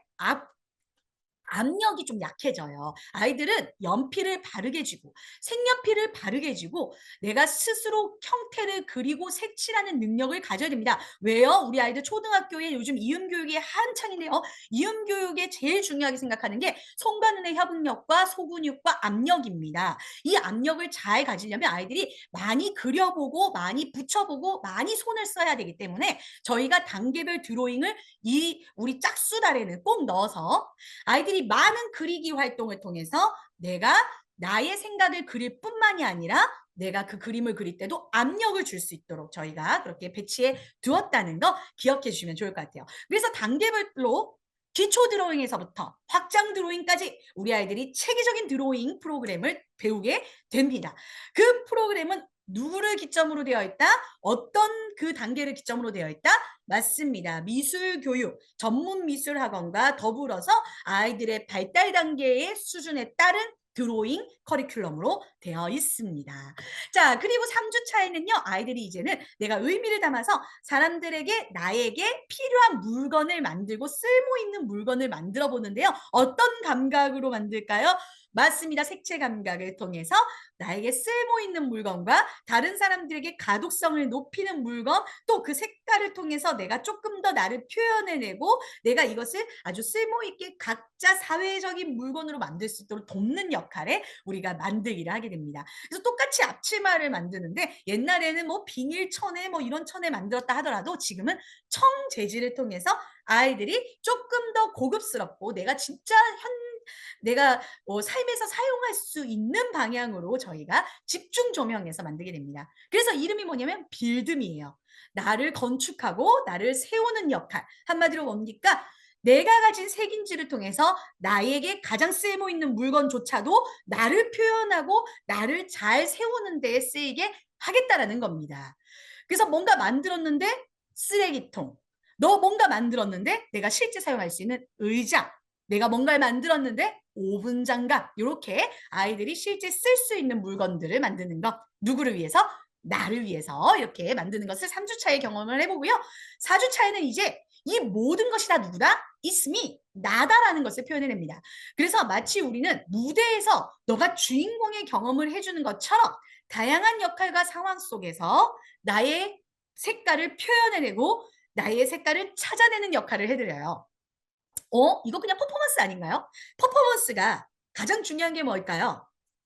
압력이 좀 약해져요. 아이들은 연필을 바르게 쥐고 색연필을 바르게 쥐고 내가 스스로 형태를 그리고 색칠하는 능력을 가져야 됩니다. 왜요? 우리 아이들 초등학교에 요즘 이음교육이 한창인데요. 이음교육에 제일 중요하게 생각하는 게 손과 눈의 협응력과 소근육과 압력입니다. 이 압력을 잘 가지려면 아이들이 많이 그려보고 많이 붙여보고 많이 손을 써야 되기 때문에 저희가 단계별 드로잉을 이 우리 짝수달에는 꼭 넣어서 아이들이 많은 그리기 활동을 통해서 내가 나의 생각을 그릴 뿐만이 아니라 내가 그 그림을 그릴 때도 압력을 줄 수 있도록 저희가 그렇게 배치해 두었다는 거 기억해 주시면 좋을 것 같아요. 그래서 단계별로 기초 드로잉에서부터 확장 드로잉까지 우리 아이들이 체계적인 드로잉 프로그램을 배우게 됩니다. 그 프로그램은 누구를 기점으로 되어 있다? 어떤 그 단계를 기점으로 되어 있다? 맞습니다. 미술교육, 전문미술학원과 더불어서 아이들의 발달 단계의 수준에 따른 드로잉 커리큘럼으로 되어 있습니다. 자, 그리고 3주 차에는요, 아이들이 이제는 내가 의미를 담아서 사람들에게 나에게 필요한 물건을 만들고 쓸모 있는 물건을 만들어 보는데요. 어떤 감각으로 만들까요? 맞습니다. 색채 감각을 통해서 나에게 쓸모 있는 물건과 다른 사람들에게 가독성을 높이는 물건, 또 그 색깔을 통해서 내가 조금 더 나를 표현해내고 내가 이것을 아주 쓸모 있게 각자 사회적인 물건으로 만들 수 있도록 돕는 역할에 우리가 만들기를 하게 됩니다. 그래서 똑같이 앞치마를 만드는데 옛날에는 뭐 비닐 천에 뭐 이런 천에 만들었다 하더라도 지금은 청 재질을 통해서 아이들이 조금 더 고급스럽고 내가 진짜 내가 삶에서 사용할 수 있는 방향으로 저희가 집중 조명해서 만들게 됩니다. 그래서 이름이 뭐냐면 빌드미예요. 나를 건축하고 나를 세우는 역할. 한마디로 뭡니까? 내가 가진 색인지를 통해서 나에게 가장 쓸모 있는 물건조차도 나를 표현하고 나를 잘 세우는 데에 쓰이게 하겠다라는 겁니다. 그래서 뭔가 만들었는데 쓰레기통. 너 뭔가 만들었는데 내가 실제 사용할 수 있는 의자. 내가 뭔가를 만들었는데 오븐 장갑. 이렇게 아이들이 실제 쓸 수 있는 물건들을 만드는 것. 누구를 위해서? 나를 위해서 이렇게 만드는 것을 3주차에 경험을 해보고요. 4주차에는 이제 이 모든 것이 다 누구다? It's me. 나다라는 것을 표현해냅니다. 그래서 마치 우리는 무대에서 너가 주인공의 경험을 해주는 것처럼 다양한 역할과 상황 속에서 나의 색깔을 표현해내고 나의 색깔을 찾아내는 역할을 해드려요. 이거 그냥 퍼포먼스 아닌가요? 퍼포먼스가 가장 중요한 게 뭘까요?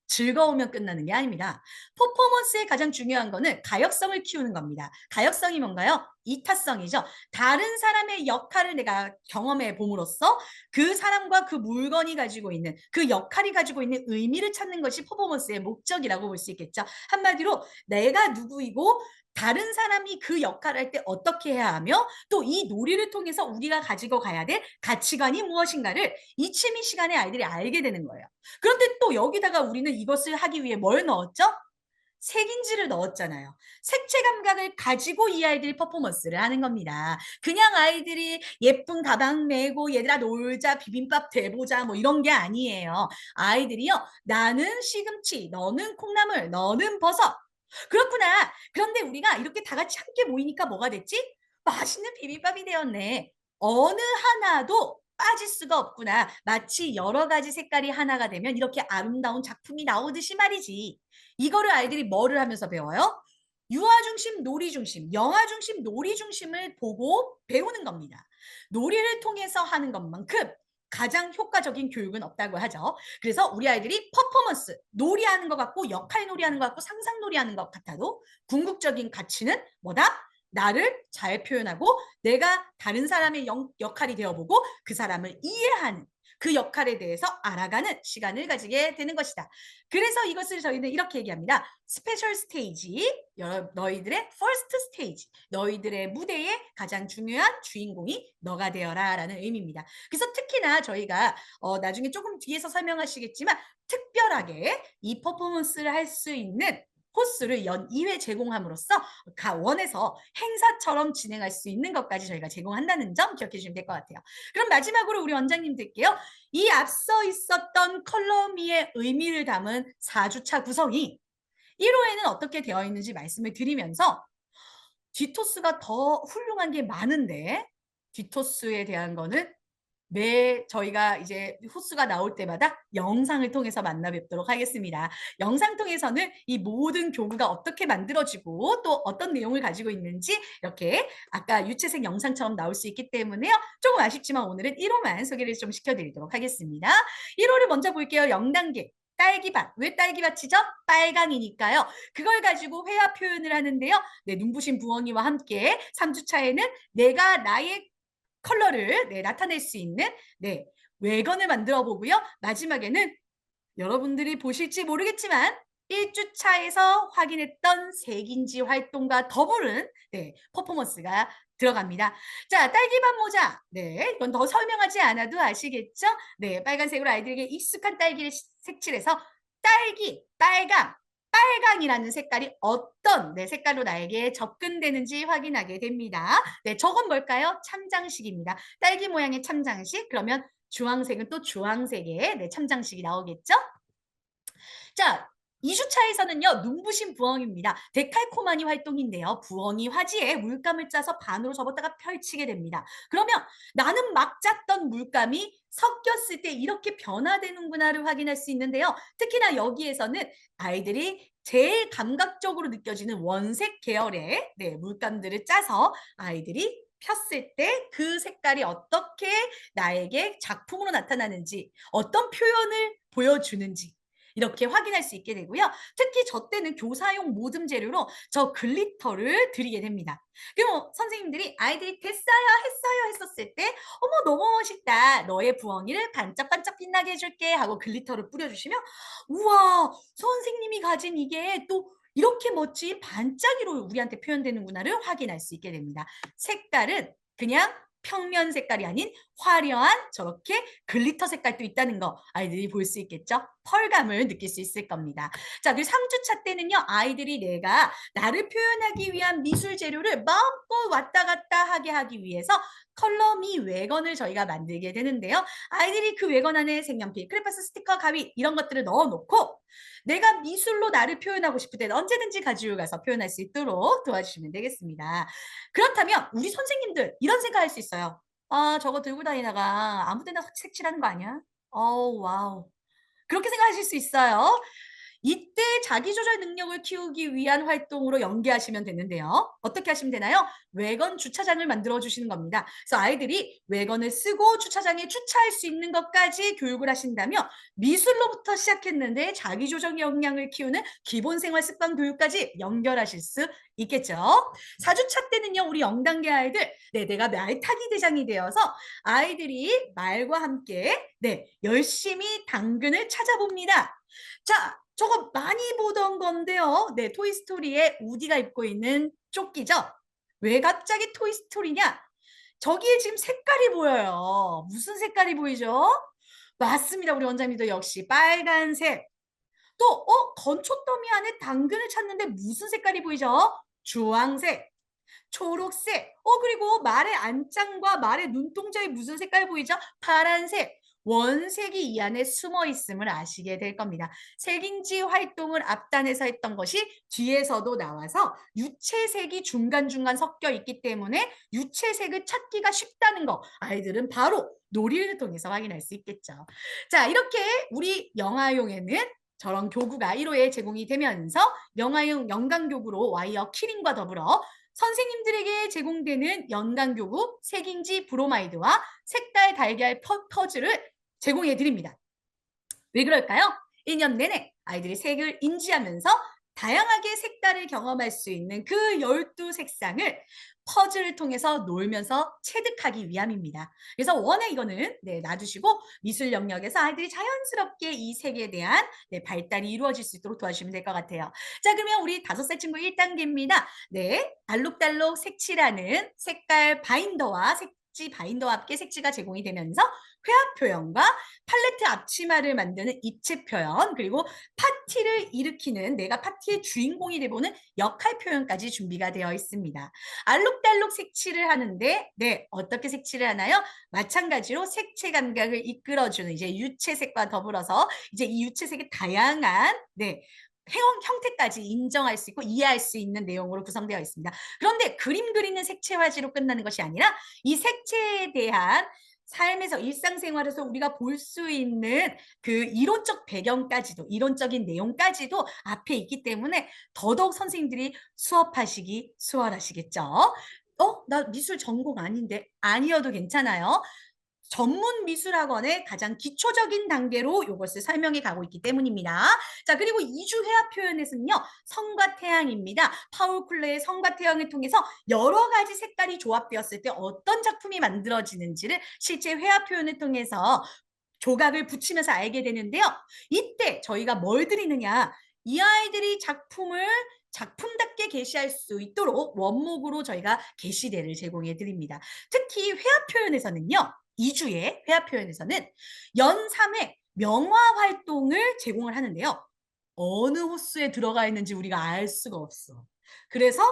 즐거우면 끝나는 게 아닙니다. 퍼포먼스의 가장 중요한 거는 가역성을 키우는 겁니다. 가역성이 뭔가요? 이타성이죠. 다른 사람의 역할을 내가 경험해 봄으로써 그 사람과 그 물건이 가지고 있는 그 역할이 가지고 있는 의미를 찾는 것이 퍼포먼스의 목적이라고 볼 수 있겠죠. 한마디로 내가 누구이고 다른 사람이 그 역할을 할 때 어떻게 해야 하며 또 이 놀이를 통해서 우리가 가지고 가야 될 가치관이 무엇인가를 이 취미 시간에 아이들이 알게 되는 거예요. 그런데 또 여기다가 우리는 이것을 하기 위해 뭘 넣었죠? 색인지를 넣었잖아요. 색채 감각을 가지고 이 아이들이 퍼포먼스를 하는 겁니다. 그냥 아이들이 예쁜 가방 메고 얘들아 놀자 비빔밥 돼보자 뭐 이런 게 아니에요. 아이들이요. 나는 시금치, 너는 콩나물, 너는 버섯. 그렇구나. 그런데 우리가 이렇게 다 같이 함께 모이니까 뭐가 됐지? 맛있는 비빔밥이 되었네. 어느 하나도 빠질 수가 없구나. 마치 여러 가지 색깔이 하나가 되면 이렇게 아름다운 작품이 나오듯이 말이지. 이거를 아이들이 뭐를 하면서 배워요? 유아 중심, 놀이 중심, 영화 중심, 놀이 중심을 보고 배우는 겁니다. 놀이를 통해서 하는 것만큼 가장 효과적인 교육은 없다고 하죠. 그래서 우리 아이들이 퍼포먼스, 놀이하는 것 같고 역할 놀이하는 것 같고 상상 놀이하는 것 같아도 궁극적인 가치는 뭐다? 나를 잘 표현하고 내가 다른 사람의 역할이 되어보고 그 사람을 이해하는 그 역할에 대해서 알아가는 시간을 가지게 되는 것이다. 그래서 이것을 저희는 이렇게 얘기합니다. 스페셜 스테이지, 너희들의 퍼스트 스테이지, 너희들의 무대의 가장 중요한 주인공이 너가 되어라 라는 의미입니다. 그래서 특히나 저희가 나중에 조금 뒤에서 설명하시겠지만 특별하게 이 퍼포먼스를 할 수 있는 코스를 연 2회 제공함으로써 원에서 행사처럼 진행할 수 있는 것까지 저희가 제공한다는 점 기억해 주시면 될 것 같아요. 그럼 마지막으로 우리 원장님 드릴게요. 이 앞서 있었던 컬러미의 의미를 담은 4주차 구성이 1호에는 어떻게 되어 있는지 말씀을 드리면서 뒤토스가 더 훌륭한 게 많은데 뒤토스에 대한 거는 저희가 이제 호수가 나올 때마다 영상을 통해서 만나 뵙도록 하겠습니다. 영상 통해서는 이 모든 교구가 어떻게 만들어지고 또 어떤 내용을 가지고 있는지 이렇게 아까 유채색 영상처럼 나올 수 있기 때문에요. 조금 아쉽지만 오늘은 1호만 소개를 좀 시켜드리도록 하겠습니다. 1호를 먼저 볼게요. 0단계. 딸기밭. 왜 딸기밭이죠? 빨강이니까요. 그걸 가지고 회화 표현을 하는데요. 네, 눈부신 부엉이와 함께 3주차에는 내가 나의 컬러를 나타낼 수 있는 외건을 만들어 보고요. 마지막에는 여러분들이 보실지 모르겠지만 1주차에서 확인했던 색인지 활동과 더불은 퍼포먼스가 들어갑니다. 자, 딸기밭 모자. 이건 더 설명하지 않아도 아시겠죠? 빨간색으로 아이들에게 익숙한 딸기를 색칠해서 딸기, 빨강이라는 색깔이 어떤 색깔로 나에게 접근되는지 확인하게 됩니다. 저건 뭘까요? 참장식입니다. 딸기 모양의 참장식. 그러면 주황색은 또 주황색의 참장식이 나오겠죠? 자, 2주차에서는요, 눈부신 부엉입니다. 데칼코마니 활동인데요. 부엉이 화지에 물감을 짜서 반으로 접었다가 펼치게 됩니다. 그러면 나는 막 짰던 물감이 섞였을 때 이렇게 변화되는구나를 확인할 수 있는데요. 특히나 여기에서는 아이들이 제일 감각적으로 느껴지는 원색 계열의 물감들을 짜서 아이들이 폈을 때 그 색깔이 어떻게 나에게 작품으로 나타나는지, 어떤 표현을 보여주는지 이렇게 확인할 수 있게 되고요. 특히 저 때는 교사용 모듬 재료로 저 글리터를 드리게 됩니다. 그럼 선생님들이 아이들이 됐어요, 했어요 했었을 때 어머 너무 멋있다. 너의 부엉이를 반짝반짝 빛나게 해줄게 하고 글리터를 뿌려주시면 우와 선생님이 가진 이게 또 이렇게 멋진 반짝이로 우리한테 표현되는구나를 확인할 수 있게 됩니다. 색깔은 그냥 평면 색깔이 아닌 화려한 저렇게 글리터 색깔도 있다는 거 아이들이 볼 수 있겠죠? 펄감을 느낄 수 있을 겁니다. 자, 그리고 3주차 때는요. 아이들이 내가 나를 표현하기 위한 미술 재료를 마음껏 왔다 갔다 하게 하기 위해서 컬러미 외건을 저희가 만들게 되는데요. 아이들이 그 외건 안에 색연필, 크레파스 스티커, 가위 이런 것들을 넣어놓고 내가 미술로 나를 표현하고 싶을 때는 언제든지 가지고 가서 표현할 수 있도록 도와주시면 되겠습니다. 그렇다면 우리 선생님들 이런 생각할 수 있어요. 아, 저거 들고 다니다가 아무 데나 색칠하는 거 아니야? 와우. 그렇게 생각하실 수 있어요. 이때 자기조절 능력을 키우기 위한 활동으로 연계하시면 되는데요. 어떻게 하시면 되나요? 외건 주차장을 만들어 주시는 겁니다. 그래서 아이들이 외건을 쓰고 주차장에 주차할 수 있는 것까지 교육을 하신다면 미술로부터 시작했는데 자기조절 역량을 키우는 기본 생활 습관 교육까지 연결하실 수 있겠죠. 4주차 때는요. 우리 0단계 아이들 내가 말타기 대장이 되어서 아이들이 말과 함께 열심히 당근을 찾아봅니다. 자, 저거 많이 보던 건데요. 네, 토이스토리에 우디가 입고 있는 조끼죠. 왜 갑자기 토이스토리냐? 저기에 지금 색깔이 보여요. 무슨 색깔이 보이죠? 맞습니다. 우리 원장님도 역시 빨간색. 또 건초더미 안에 당근을 찾는데 무슨 색깔이 보이죠? 주황색, 초록색. 그리고 말의 안장과 말의 눈동자에 무슨 색깔 보이죠? 파란색. 원색이 이 안에 숨어 있음을 아시게 될 겁니다. 색인지 활동을 앞단에서 했던 것이 뒤에서도 나와서 유채색이 중간중간 섞여 있기 때문에 유채색을 찾기가 쉽다는 거 아이들은 바로 놀이를 통해서 확인할 수 있겠죠. 자, 이렇게 우리 영아용에는 저런 교구가 1호에 제공이 되면서 영아용 연간교구로 와이어 키링과 더불어 선생님들에게 제공되는 연간교구 색인지 브로마이드와 색깔 달걀 퍼즐을 제공해 드립니다. 왜 그럴까요? 1년 내내 아이들이 색을 인지하면서 다양하게 색깔을 경험할 수 있는 그 12색상을 퍼즐을 통해서 놀면서 체득하기 위함입니다. 그래서 원에 이거는 놔두시고 미술 영역에서 아이들이 자연스럽게 이 색에 대한 발달이 이루어질 수 있도록 도와주시면 될 것 같아요. 자, 그러면 우리 5살 친구 1단계입니다. 알록달록 색칠하는 색깔 바인더와 색지 바인더와 함께 색지가 제공이 되면서 회화 표현과 팔레트 앞치마를 만드는 입체 표현, 그리고 파티를 일으키는 내가 파티의 주인공이 되보는 역할 표현까지 준비가 되어 있습니다. 알록달록 색칠을 하는데 어떻게 색칠을 하나요? 마찬가지로 색채 감각을 이끌어주는 이제 유채색과 더불어서 이제 이 유채색의 다양한 형태까지 인정할 수 있고 이해할 수 있는 내용으로 구성되어 있습니다. 그런데 그림 그리는 색채화지로 끝나는 것이 아니라 이 색채에 대한 삶에서 일상생활에서 우리가 볼 수 있는 그 이론적 배경까지도 이론적인 내용까지도 앞에 있기 때문에 더더욱 선생님들이 수업하시기 수월하시겠죠. 나 미술 전공 아닌데 아니어도 괜찮아요. 전문 미술학원의 가장 기초적인 단계로 이것을 설명해 가고 있기 때문입니다. 자, 그리고 이주 회화 표현에서는요. 성과 태양입니다. 파울 쿨레의 성과 태양을 통해서 여러 가지 색깔이 조합되었을 때 어떤 작품이 만들어지는지를 실제 회화 표현을 통해서 조각을 붙이면서 알게 되는데요. 이때 저희가 뭘 드리느냐. 이 아이들이 작품을 작품답게 게시할 수 있도록 원목으로 저희가 게시대를 제공해 드립니다. 특히 회화 표현에서는요. 2주의 회화 표현에서는 연 3회 명화 활동을 제공을 하는데요. 어느 호수에 들어가 있는지 우리가 알 수가 없어. 그래서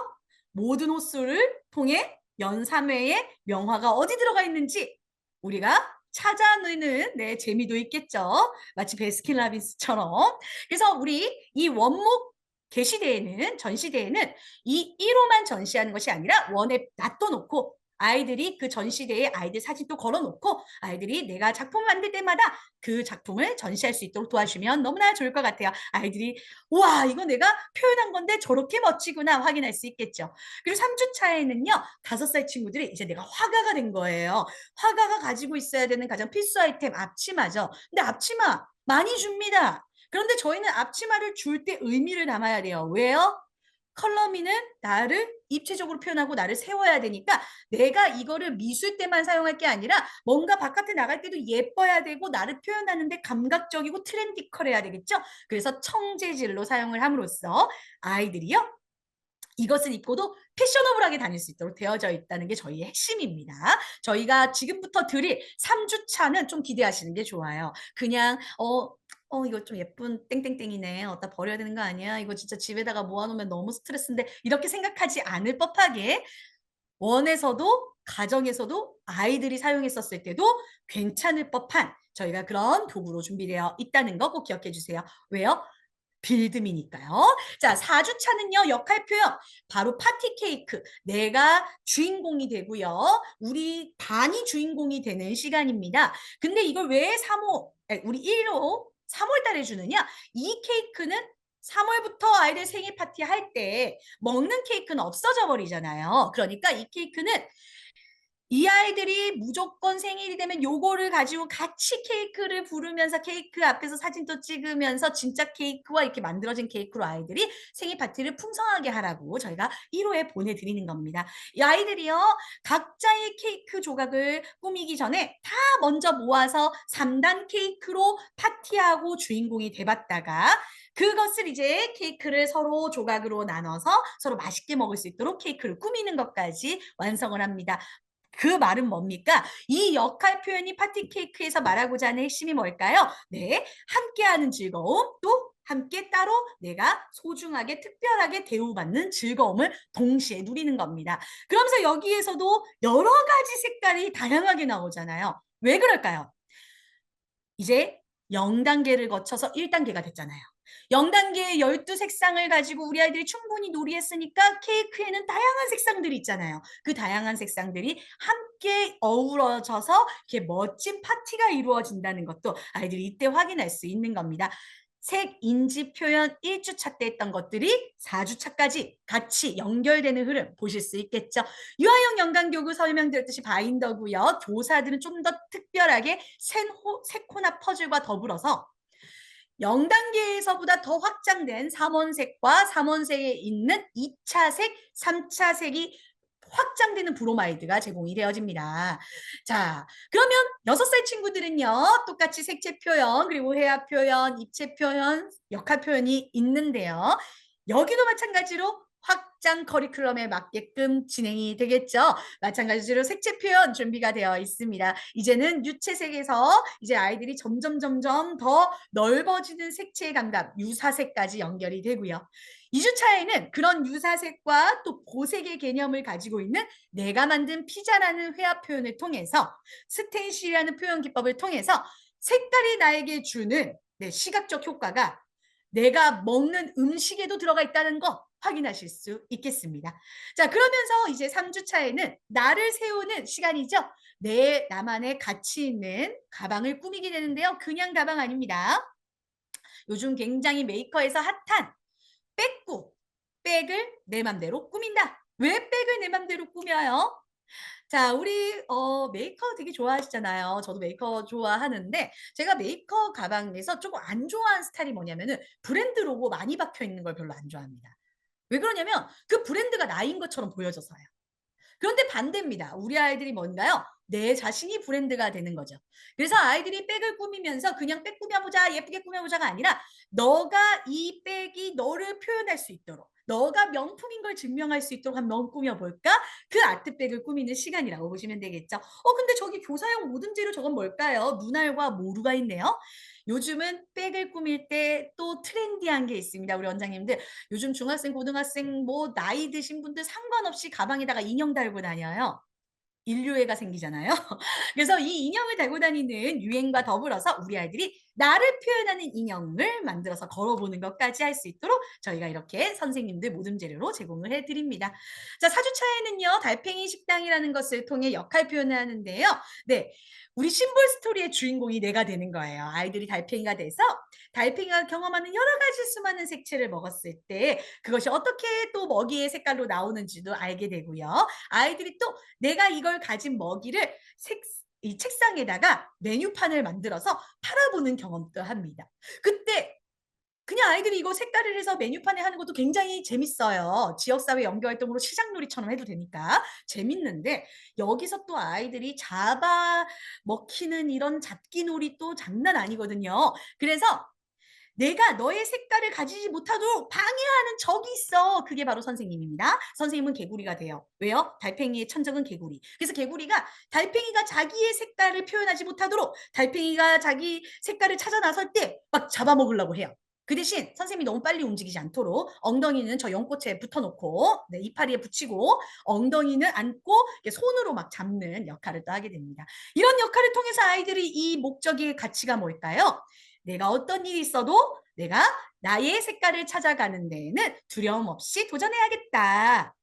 모든 호수를 통해 연 3회의 명화가 어디 들어가 있는지 우리가 찾아내는 재미도 있겠죠. 마치 베스킨라빈스처럼. 그래서 우리 이 원목 게시대에는 전시대에는 이 1호만 전시하는 것이 아니라 원에 놔둬놓고 아이들이 그 전시대에 아이들 사진도 걸어놓고 아이들이 내가 작품을 만들 때마다 그 작품을 전시할 수 있도록 도와주면 너무나 좋을 것 같아요. 아이들이 와 이거 내가 표현한 건데 저렇게 멋지구나 확인할 수 있겠죠. 그리고 3주 차에는요. 5살 친구들이 이제 내가 화가가 된 거예요. 화가가 가지고 있어야 되는 가장 필수 아이템 앞치마죠. 근데 앞치마 많이 줍니다. 그런데 저희는 앞치마를 줄 때 의미를 담아야 돼요. 왜요? 컬러미는 나를 입체적으로 표현하고 나를 세워야 되니까 내가 이거를 미술 때만 사용할 게 아니라 뭔가 바깥에 나갈 때도 예뻐야 되고 나를 표현하는데 감각적이고 트렌디컬해야 되겠죠? 그래서 청재질로 사용을 함으로써 아이들이요. 이것을 입고도 패셔너블하게 다닐 수 있도록 되어져 있다는 게 저희의 핵심입니다. 저희가 지금부터 드릴 3주 차는 좀 기대하시는 게 좋아요. 그냥 이거 좀 예쁜 땡땡땡이네. 어디다 버려야 되는 거 아니야? 이거 진짜 집에다가 모아놓으면 너무 스트레스인데 이렇게 생각하지 않을 법하게 원에서도 가정에서도 아이들이 사용했었을 때도 괜찮을 법한 저희가 그런 도구로 준비되어 있다는 거 꼭 기억해 주세요. 왜요? 빌드미니까요. 자, 4주 차는요. 역할 표현. 바로 파티 케이크. 내가 주인공이 되고요. 우리 반이 주인공이 되는 시간입니다. 근데 이걸 왜 우리 1호 3월 달에 주느냐? 이 케이크는 3월부터 아이들 생일 파티 할 때 먹는 케이크는 없어져 버리잖아요. 그러니까 이 케이크는 이 아이들이 무조건 생일이 되면 요거를 가지고 같이 케이크를 부르면서 케이크 앞에서 사진도 찍으면서 진짜 케이크와 이렇게 만들어진 케이크로 아이들이 생일 파티를 풍성하게 하라고 저희가 1호에 보내드리는 겁니다. 이 아이들이요. 각자의 케이크 조각을 꾸미기 전에 다 먼저 모아서 3단 케이크로 파티하고 주인공이 돼봤다가 그것을 이제 케이크를 서로 조각으로 나눠서 서로 맛있게 먹을 수 있도록 케이크를 꾸미는 것까지 완성을 합니다. 그 말은 뭡니까? 이 역할 표현이 파티 케이크에서 말하고자 하는 핵심이 뭘까요? 네, 함께하는 즐거움, 또 함께 따로 내가 소중하게 특별하게 대우받는 즐거움을 동시에 누리는 겁니다. 그러면서 여기에서도 여러 가지 색깔이 다양하게 나오잖아요. 왜 그럴까요? 이제 0단계를 거쳐서 1단계가 됐잖아요. 0단계의 12색상을 가지고 우리 아이들이 충분히 놀이했으니까 케이크에는 다양한 색상들이 있잖아요. 그 다양한 색상들이 함께 어우러져서 이렇게 멋진 파티가 이루어진다는 것도 아이들이 이때 확인할 수 있는 겁니다. 색 인지 표현 1주차 때 했던 것들이 4주차까지 같이 연결되는 흐름 보실 수 있겠죠. 유아용 연간교구 설명드렸듯이 바인더고요. 교사들은 좀 더 특별하게 색호나 퍼즐과 더불어서 0단계에서보다 더 확장된 3원색과 3원색에 있는 2차색, 3차색이 확장되는 브로마이드가 제공이 되어집니다. 자, 그러면 6살 친구들은요, 똑같이 색채 표현, 그리고 회화 표현, 입체 표현, 역할 표현이 있는데요. 여기도 마찬가지로 확장 커리큘럼에 맞게끔 진행이 되겠죠. 마찬가지로 색채 표현 준비가 되어 있습니다. 이제는 유채색에서 이제 아이들이 점점 더 넓어지는 색채의 감각, 유사색까지 연결이 되고요. 2주차에는 그런 유사색과 또 보색의 개념을 가지고 있는 내가 만든 피자라는 회화 표현을 통해서 스텐실이라는 표현 기법을 통해서 색깔이 나에게 주는 시각적 효과가 내가 먹는 음식에도 들어가 있다는 거 확인하실 수 있겠습니다. 자, 그러면서 이제 3주차에는 나를 세우는 시간이죠. 나만의 가치 있는 가방을 꾸미게 되는데요. 그냥 가방 아닙니다. 요즘 굉장히 메이커에서 핫한 백을 내 맘대로 꾸민다. 왜 백을 내 맘대로 꾸며요? 자, 우리 메이커 되게 좋아하시잖아요. 저도 메이커 좋아하는데 제가 메이커 가방에서 조금 안 좋아하는 스타일이 뭐냐면은 브랜드 로고 많이 박혀 있는 걸 별로 안 좋아합니다. 왜 그러냐면 그 브랜드가 나인 것처럼 보여져서요. 그런데 반대입니다. 우리 아이들이 뭔가요? 내 자신이 브랜드가 되는 거죠. 그래서 아이들이 백을 꾸미면서 그냥 백 꾸며보자, 예쁘게 꾸며보자가 아니라 너가 이 백이 너를 표현할 수 있도록 너가 명품인 걸 증명할 수 있도록 한번 꾸며볼까? 그 아트백을 꾸미는 시간이라고 보시면 되겠죠. 근데 저기 교사용 모든 재료 저건 뭘까요? 눈알과 모루가 있네요. 요즘은 백을 꾸밀 때 또 트렌디한 게 있습니다. 우리 원장님들 요즘 중학생, 고등학생 뭐 나이 드신 분들 상관없이 가방에다가 인형 달고 다녀요. 인류애가 생기잖아요. 그래서 이 인형을 달고 다니는 유행과 더불어서 우리 아이들이 나를 표현하는 인형을 만들어서 걸어보는 것까지 할 수 있도록 저희가 이렇게 선생님들 모든 재료로 제공을 해드립니다. 자, 4주차에는요. 달팽이 식당이라는 것을 통해 역할 표현을 하는데요. 네, 우리 심볼 스토리의 주인공이 내가 되는 거예요. 아이들이 달팽이가 돼서 달팽이가 경험하는 여러 가지 수많은 색채를 먹었을 때 그것이 어떻게 또 먹이의 색깔로 나오는지도 알게 되고요. 아이들이 또 내가 이걸 가진 먹이를 이 책상에다가 메뉴판을 만들어서 팔아보는 경험도 합니다. 그때 그냥 아이들이 이거 색깔을 해서 메뉴판에 하는 것도 굉장히 재밌어요. 지역사회 연구활동으로 시장놀이처럼 해도 되니까 재밌는데 여기서 또 아이들이 잡아먹히는 이런 잡기놀이 또 장난 아니거든요. 그래서 내가 너의 색깔을 가지지 못하도록 방해하는 적이 있어. 그게 바로 선생님입니다. 선생님은 개구리가 돼요. 왜요? 달팽이의 천적은 개구리. 그래서 개구리가 달팽이가 자기의 색깔을 표현하지 못하도록 달팽이가 자기 색깔을 찾아 나설 때 막 잡아먹으려고 해요. 그 대신 선생님이 너무 빨리 움직이지 않도록 엉덩이는 저 연꽃에 붙어놓고 이파리에 붙이고 엉덩이는 안고 손으로 막 잡는 역할을 또 하게 됩니다. 이런 역할을 통해서 아이들이 이 목적의 가치가 뭘까요? 내가 어떤 일이 있어도 내가 나의 색깔을 찾아가는 데에는 두려움 없이 도전해야겠다.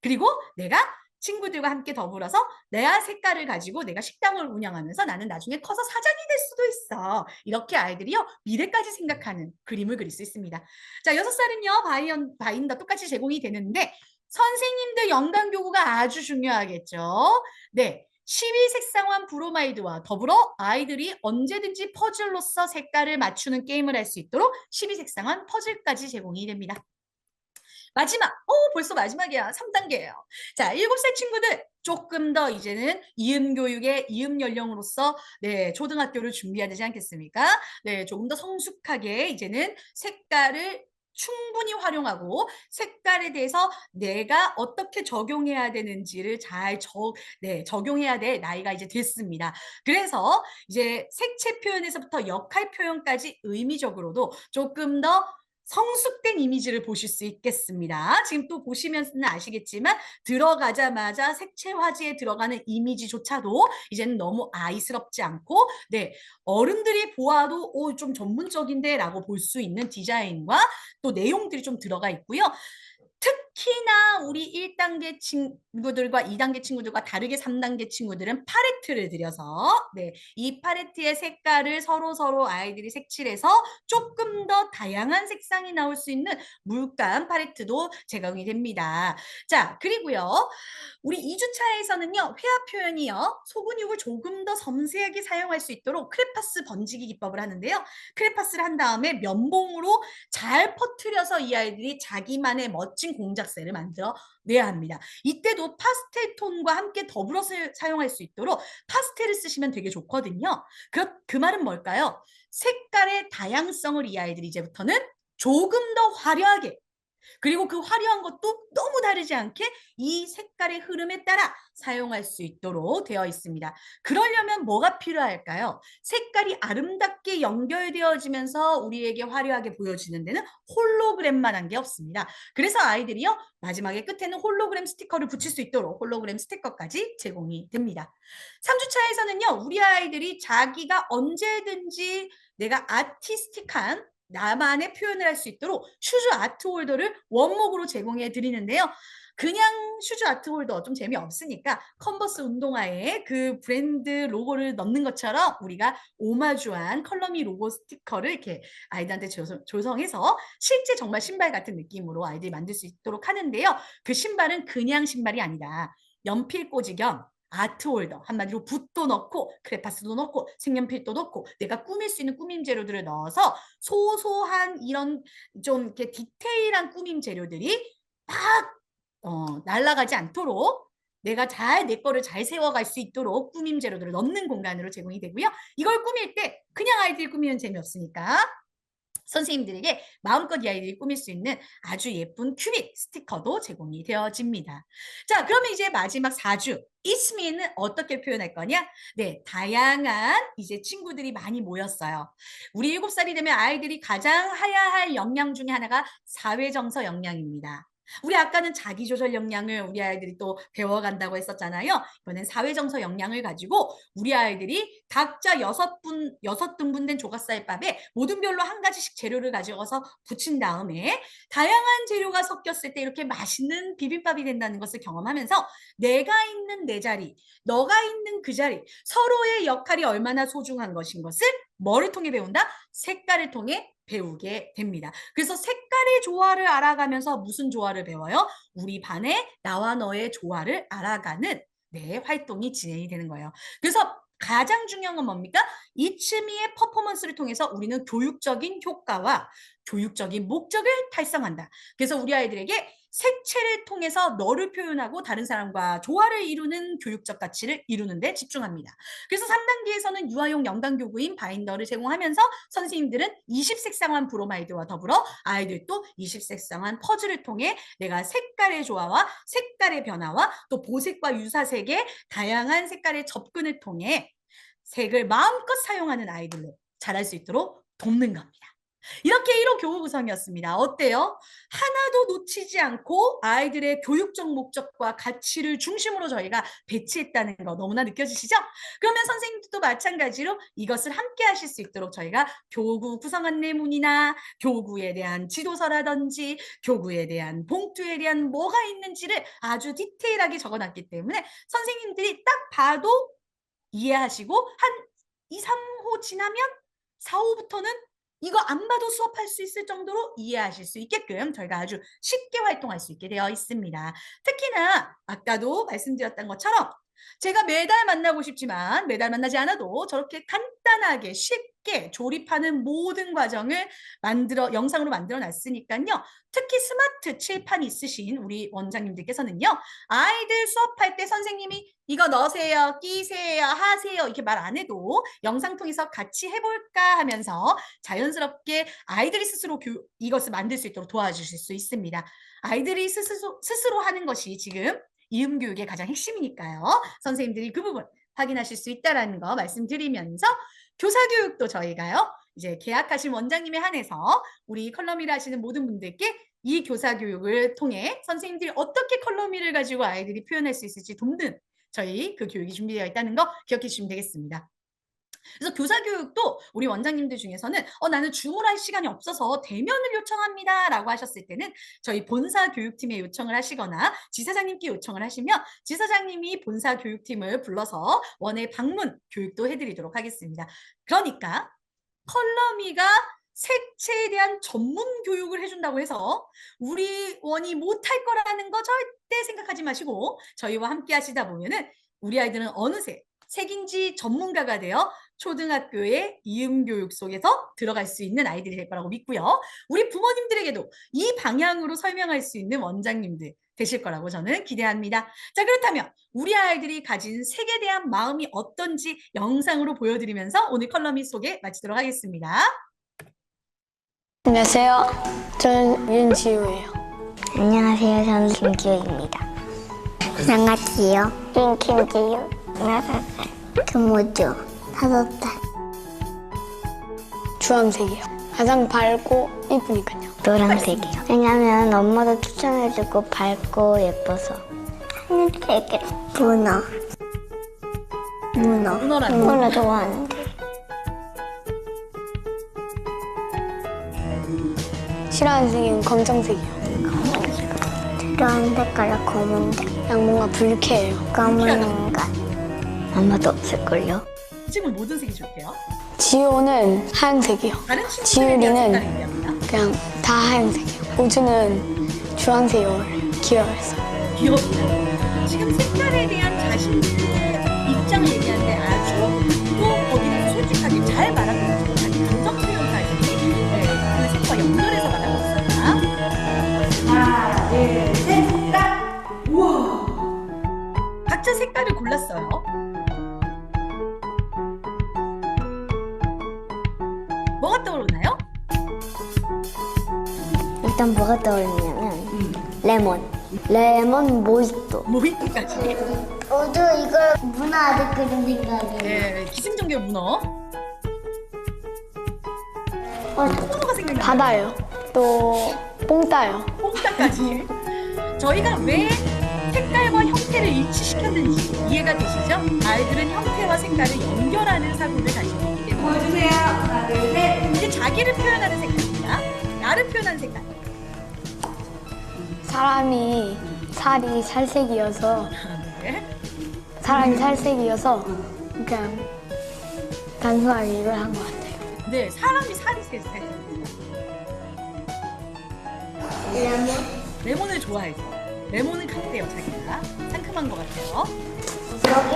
그리고 내가 친구들과 함께 더불어서 내 색깔을 가지고 내가 식당을 운영하면서 나는 나중에 커서 사장이 될 수도 있어. 이렇게 아이들이요 미래까지 생각하는 그림을 그릴 수 있습니다. 자, 6살은요 바인더 똑같이 제공이 되는데 선생님들 연간교구가 아주 중요하겠죠. 네. 12색상환 브로마이드와 더불어 아이들이 언제든지 퍼즐로서 색깔을 맞추는 게임을 할 수 있도록 12색상환 퍼즐까지 제공이 됩니다. 마지막, 벌써 마지막이야. 3단계예요. 자, 7살 친구들 조금 더 이제는 이음 교육의 이음 연령으로서 네, 초등학교를 준비해야 되지 않겠습니까? 네, 조금 더 성숙하게 이제는 색깔을 충분히 활용하고 색깔에 대해서 내가 어떻게 적용해야 되는지를 네, 적용해야 될 나이가 이제 됐습니다. 그래서 이제 색채 표현에서부터 역할 표현까지 의미적으로도 조금 더 성숙된 이미지를 보실 수 있겠습니다. 지금 또 보시면 아시겠지만 들어가자마자 색채 화지에 들어가는 이미지조차도 이제는 너무 아이스럽지 않고 네, 어른들이 보아도 좀 전문적인데 라고 볼 수 있는 디자인과 또 내용들이 좀 들어가 있고요. 특히나 우리 1단계 친구들과 2단계 친구들과 다르게 3단계 친구들은 팔레트를 들여서 네, 이 팔레트의 색깔을 서로 아이들이 색칠해서 조금 더 다양한 색상이 나올 수 있는 물감 팔레트도 제공이 됩니다. 자, 그리고요. 우리 2주차에서는요. 회화 표현이요. 소근육을 조금 더 섬세하게 사용할 수 있도록 크레파스 번지기 기법을 하는데요. 크레파스를 한 다음에 면봉으로 잘 퍼뜨려서 이 아이들이 자기만의 멋진 공작새를 만들어 내야 합니다. 이때도 파스텔 톤과 함께 더불어서 사용할 수 있도록 파스텔을 쓰시면 되게 좋거든요. 그 말은 뭘까요? 색깔의 다양성을 이 아이들이 이제부터는 조금 더 화려하게 그리고 그 화려한 것도 너무 다르지 않게 이 색깔의 흐름에 따라 사용할 수 있도록 되어 있습니다. 그러려면 뭐가 필요할까요? 색깔이 아름답게 연결되어지면서 우리에게 화려하게 보여지는 데는 홀로그램만한 게 없습니다. 그래서 아이들이요. 마지막에 끝에는 홀로그램 스티커를 붙일 수 있도록 홀로그램 스티커까지 제공이 됩니다. 3주차에서는요. 우리 아이들이 자기가 언제든지 내가 아티스틱한 나만의 표현을 할 수 있도록 슈즈 아트 홀더를 원목으로 제공해 드리는데요. 그냥 슈즈 아트 홀더 좀 재미없으니까 컨버스 운동화에 그 브랜드 로고를 넣는 것처럼 우리가 오마주한 컬러미 로고 스티커를 이렇게 아이들한테 조성해서 실제 정말 신발 같은 느낌으로 아이들이 만들 수 있도록 하는데요. 그 신발은 그냥 신발이 아니다. 연필 꽂이 겸 아트 홀더 한마디로 붓도 넣고 크레파스도 넣고 색연필도 넣고 내가 꾸밀 수 있는 꾸밈 재료들을 넣어서 소소한 이런 좀 이렇게 디테일한 꾸밈 재료들이 막 날아가지 않도록 내가 내 거를 잘 세워갈 수 있도록 꾸밈 재료들을 넣는 공간으로 제공이 되고요. 이걸 꾸밀 때 그냥 아이들이 꾸미면 재미없으니까 선생님들에게 마음껏 이 아이들이 꾸밀 수 있는 아주 예쁜 큐빅 스티커도 제공이 되어집니다. 자, 그러면 이제 마지막 4주 이스미는 어떻게 표현할 거냐? 네, 다양한 이제 친구들이 많이 모였어요. 우리 7살이 되면 아이들이 가장 해야 할 역량 중에 하나가 사회정서 역량입니다. 우리 아까는 자기조절 역량을 우리 아이들이 또 배워간다고 했었잖아요. 이번엔 사회정서 역량을 가지고 우리 아이들이 각자 6등분된 조각쌀밥에 모든 별로 한 가지씩 재료를 가져가서 붙인 다음에 다양한 재료가 섞였을 때 이렇게 맛있는 비빔밥이 된다는 것을 경험하면서 내가 있는 내 자리, 너가 있는 그 자리, 서로의 역할이 얼마나 소중한 것인 것을 뭐를 통해 배운다? 색깔을 통해 배우게 됩니다. 그래서 색깔의 조화를 알아가면서 무슨 조화를 배워요? 우리 반의 나와 너의 조화를 알아가는 활동이 진행이 되는 거예요. 그래서 가장 중요한 건 뭡니까? 이츠미의 퍼포먼스를 통해서 우리는 교육적인 효과와 교육적인 목적을 달성한다. 그래서 우리 아이들에게 색채를 통해서 너를 표현하고 다른 사람과 조화를 이루는 교육적 가치를 이루는 데 집중합니다. 그래서 3단계에서는 유아용 영단교구인 바인더를 제공하면서 선생님들은 20색상한 브로마이드와 더불어 아이들도 20색상한 퍼즐을 통해 내가 색깔의 조화와 색깔의 변화와 또 보색과 유사색의 다양한 색깔의 접근을 통해 색을 마음껏 사용하는 아이들로 자랄 수 있도록 돕는 겁니다. 이렇게 1호 교우 구성이었습니다. 어때요? 하나도 놓치지 않고 아이들의 교육적 목적과 가치를 중심으로 저희가 배치했다는 거 너무나 느껴지시죠? 그러면 선생님들도 마찬가지로 이것을 함께 하실 수 있도록 저희가 교구 구성 안내문이나 교구에 대한 지도서라든지 교구에 대한 봉투에 대한 뭐가 있는지를 아주 디테일하게 적어놨기 때문에 선생님들이 딱 봐도 이해하시고 한 2, 3호 지나면 4호부터는 이거 안 봐도 수업할 수 있을 정도로 이해하실 수 있게끔 저희가 아주 쉽게 활동할 수 있게 되어 있습니다. 특히나 아까도 말씀드렸던 것처럼 제가 매달 만나고 싶지만 매달 만나지 않아도 저렇게 간단하게 쉽게 조립하는 모든 과정을 영상으로 만들어 놨으니까요. 특히 스마트 칠판 있으신 우리 원장님들께서는요. 아이들 수업할 때 선생님이 이거 넣으세요, 끼세요, 하세요 이렇게 말 안 해도 영상 통해서 같이 해볼까 하면서 자연스럽게 아이들이 스스로 이것을 만들 수 있도록 도와주실 수 있습니다. 아이들이 스스로 하는 것이 지금 이음 교육의 가장 핵심이니까요. 선생님들이 그 부분 확인하실 수 있다라는 거 말씀드리면서 교사 교육도 저희가요. 이제 계약하신 원장님에 한해서 우리 컬러미를 하시는 모든 분들께 이 교사 교육을 통해 선생님들이 어떻게 컬러미를 가지고 아이들이 표현할 수 있을지 돕는 저희 그 교육이 준비되어 있다는 거 기억해 주시면 되겠습니다. 그래서 교사 교육도 우리 원장님들 중에서는 나는 줌을 할 시간이 없어서 대면을 요청합니다 라고 하셨을 때는 저희 본사 교육팀에 요청을 하시거나 지사장님께 요청을 하시면 지사장님이 본사 교육팀을 불러서 원의 방문 교육도 해드리도록 하겠습니다. 그러니까 컬러미가 색채에 대한 전문 교육을 해준다고 해서 우리 원이 못할 거라는 거 절대 생각하지 마시고 저희와 함께 하시다 보면은 우리 아이들은 어느새 색인지 전문가가 되어 초등학교의 이음 교육 속에서 들어갈 수 있는 아이들이 될 거라고 믿고요. 우리 부모님들에게도 이 방향으로 설명할 수 있는 원장님들 되실 거라고 저는 기대합니다. 자, 그렇다면 우리 아이들이 가진 색에 대한 마음이 어떤지 영상으로 보여드리면서 오늘 컬러미 소개 마치도록 하겠습니다. 안녕하세요. 저는 윤지우예요. 안녕하세요. 저는 김기호입니다. 안녕하세요. 김지우. 6살. 금호주. 5살. 주황색이요. 가장 밝고 이쁘니까요. 노란색이요. 왜냐면 엄마도 추천해주고 밝고 예뻐서. 하늘색. 문어. 문어라는 문어 좋아하는데. 싫어하는 색은 검정색이요. 좋아하는 색깔은 검은데. 그냥 뭔가 불쾌해요. 검은 인간. 아마도 없을걸요? 지금 모든 색이 좋대요. 지우는 하얀색이요. 다른 친구들에 대한 지율이는 색깔을 얘기합니다. 그냥 다 하얀색이요. 우주는 주황색이요. 귀여워했어요. 귀엽다. 지금 색깔에 대한 자신들의 입장을 얘기하는데 아주 또 거기는 솔직하게 잘 말하고 있죠. 자기 감정 표현까지 그 색과 연결해서 말하고 있습니다. 하나, 둘, 셋, 딱! 우와! 각자 색깔을 골랐어요. 뭐가 떠오르나요? 일단 뭐가 떠오르냐면 레몬 모히또. 모히또까지. 저도 이걸 문어 아들 그린 생각이에요. 네, 기승전결 문어. 문어가 생각나요. 바다요. 또 뽕따요. 뽕따까지. 저희가 왜 색깔과 형태를 일치시켰는지 이해가 되시죠? 아이들은 형태와 색깔을 연결하는 사고를 가지고 있기 때문에. 보여주세요. 하나, 둘, 셋. 이제 자기를 표현하는 색깔입니다. 나를 표현하는 색깔. 사람이 살이 살색이어서 네. 그냥 단순하게 이걸 한 것 같아요. 네, 사람이 살이 세서 레몬을 좋아해서 레몬을 갖대요 자기가. 상큼한 것 같아요.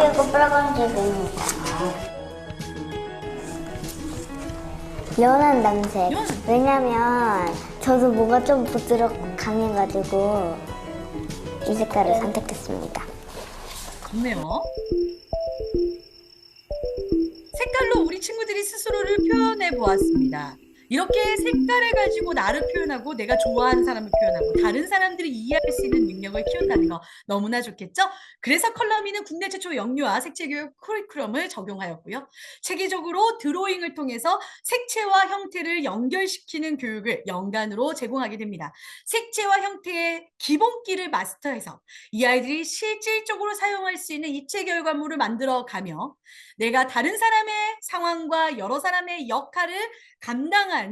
여기가 빨간색입니다. 연한 남색. 연한. 왜냐면 저도 뭐가 좀 부드럽고 강해가지고 이 색깔을 선택했습니다. 좋네요. 색깔로 우리 친구들이 스스로를 표현해 보았습니다. 이렇게 색깔을 가지고 나를 표현하고 내가 좋아하는 사람을 표현하고 다른 사람들이 이해할 수 있는 능력을 키운다는 거 너무나 좋겠죠? 그래서 컬러미는 국내 최초 영유아 색채교육 커리큘럼을 적용하였고요. 체계적으로 드로잉을 통해서 색채와 형태를 연결시키는 교육을 연간으로 제공하게 됩니다. 색채와 형태의 기본기를 마스터해서 이 아이들이 실질적으로 사용할 수 있는 입체 결과물을 만들어가며 내가 다른 사람의 상황과 여러 사람의 역할을 감당하는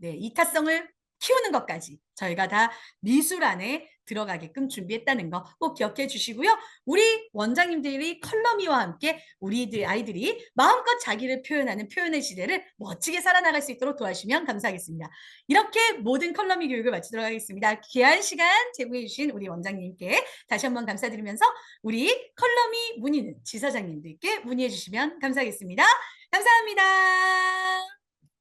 이타성을 키우는 것까지 저희가 다 미술 안에 들어가게끔 준비했다는 거 꼭 기억해 주시고요. 우리 원장님들이 컬러미와 함께 우리들 아이들이 마음껏 자기를 표현하는 표현의 시대를 멋지게 살아나갈 수 있도록 도와주시면 감사하겠습니다. 이렇게 모든 컬러미 교육을 마치도록 하겠습니다. 귀한 시간 제공해 주신 우리 원장님께 다시 한번 감사드리면서 우리 컬러미 문의는 지사장님들께 문의해 주시면 감사하겠습니다. 감사합니다.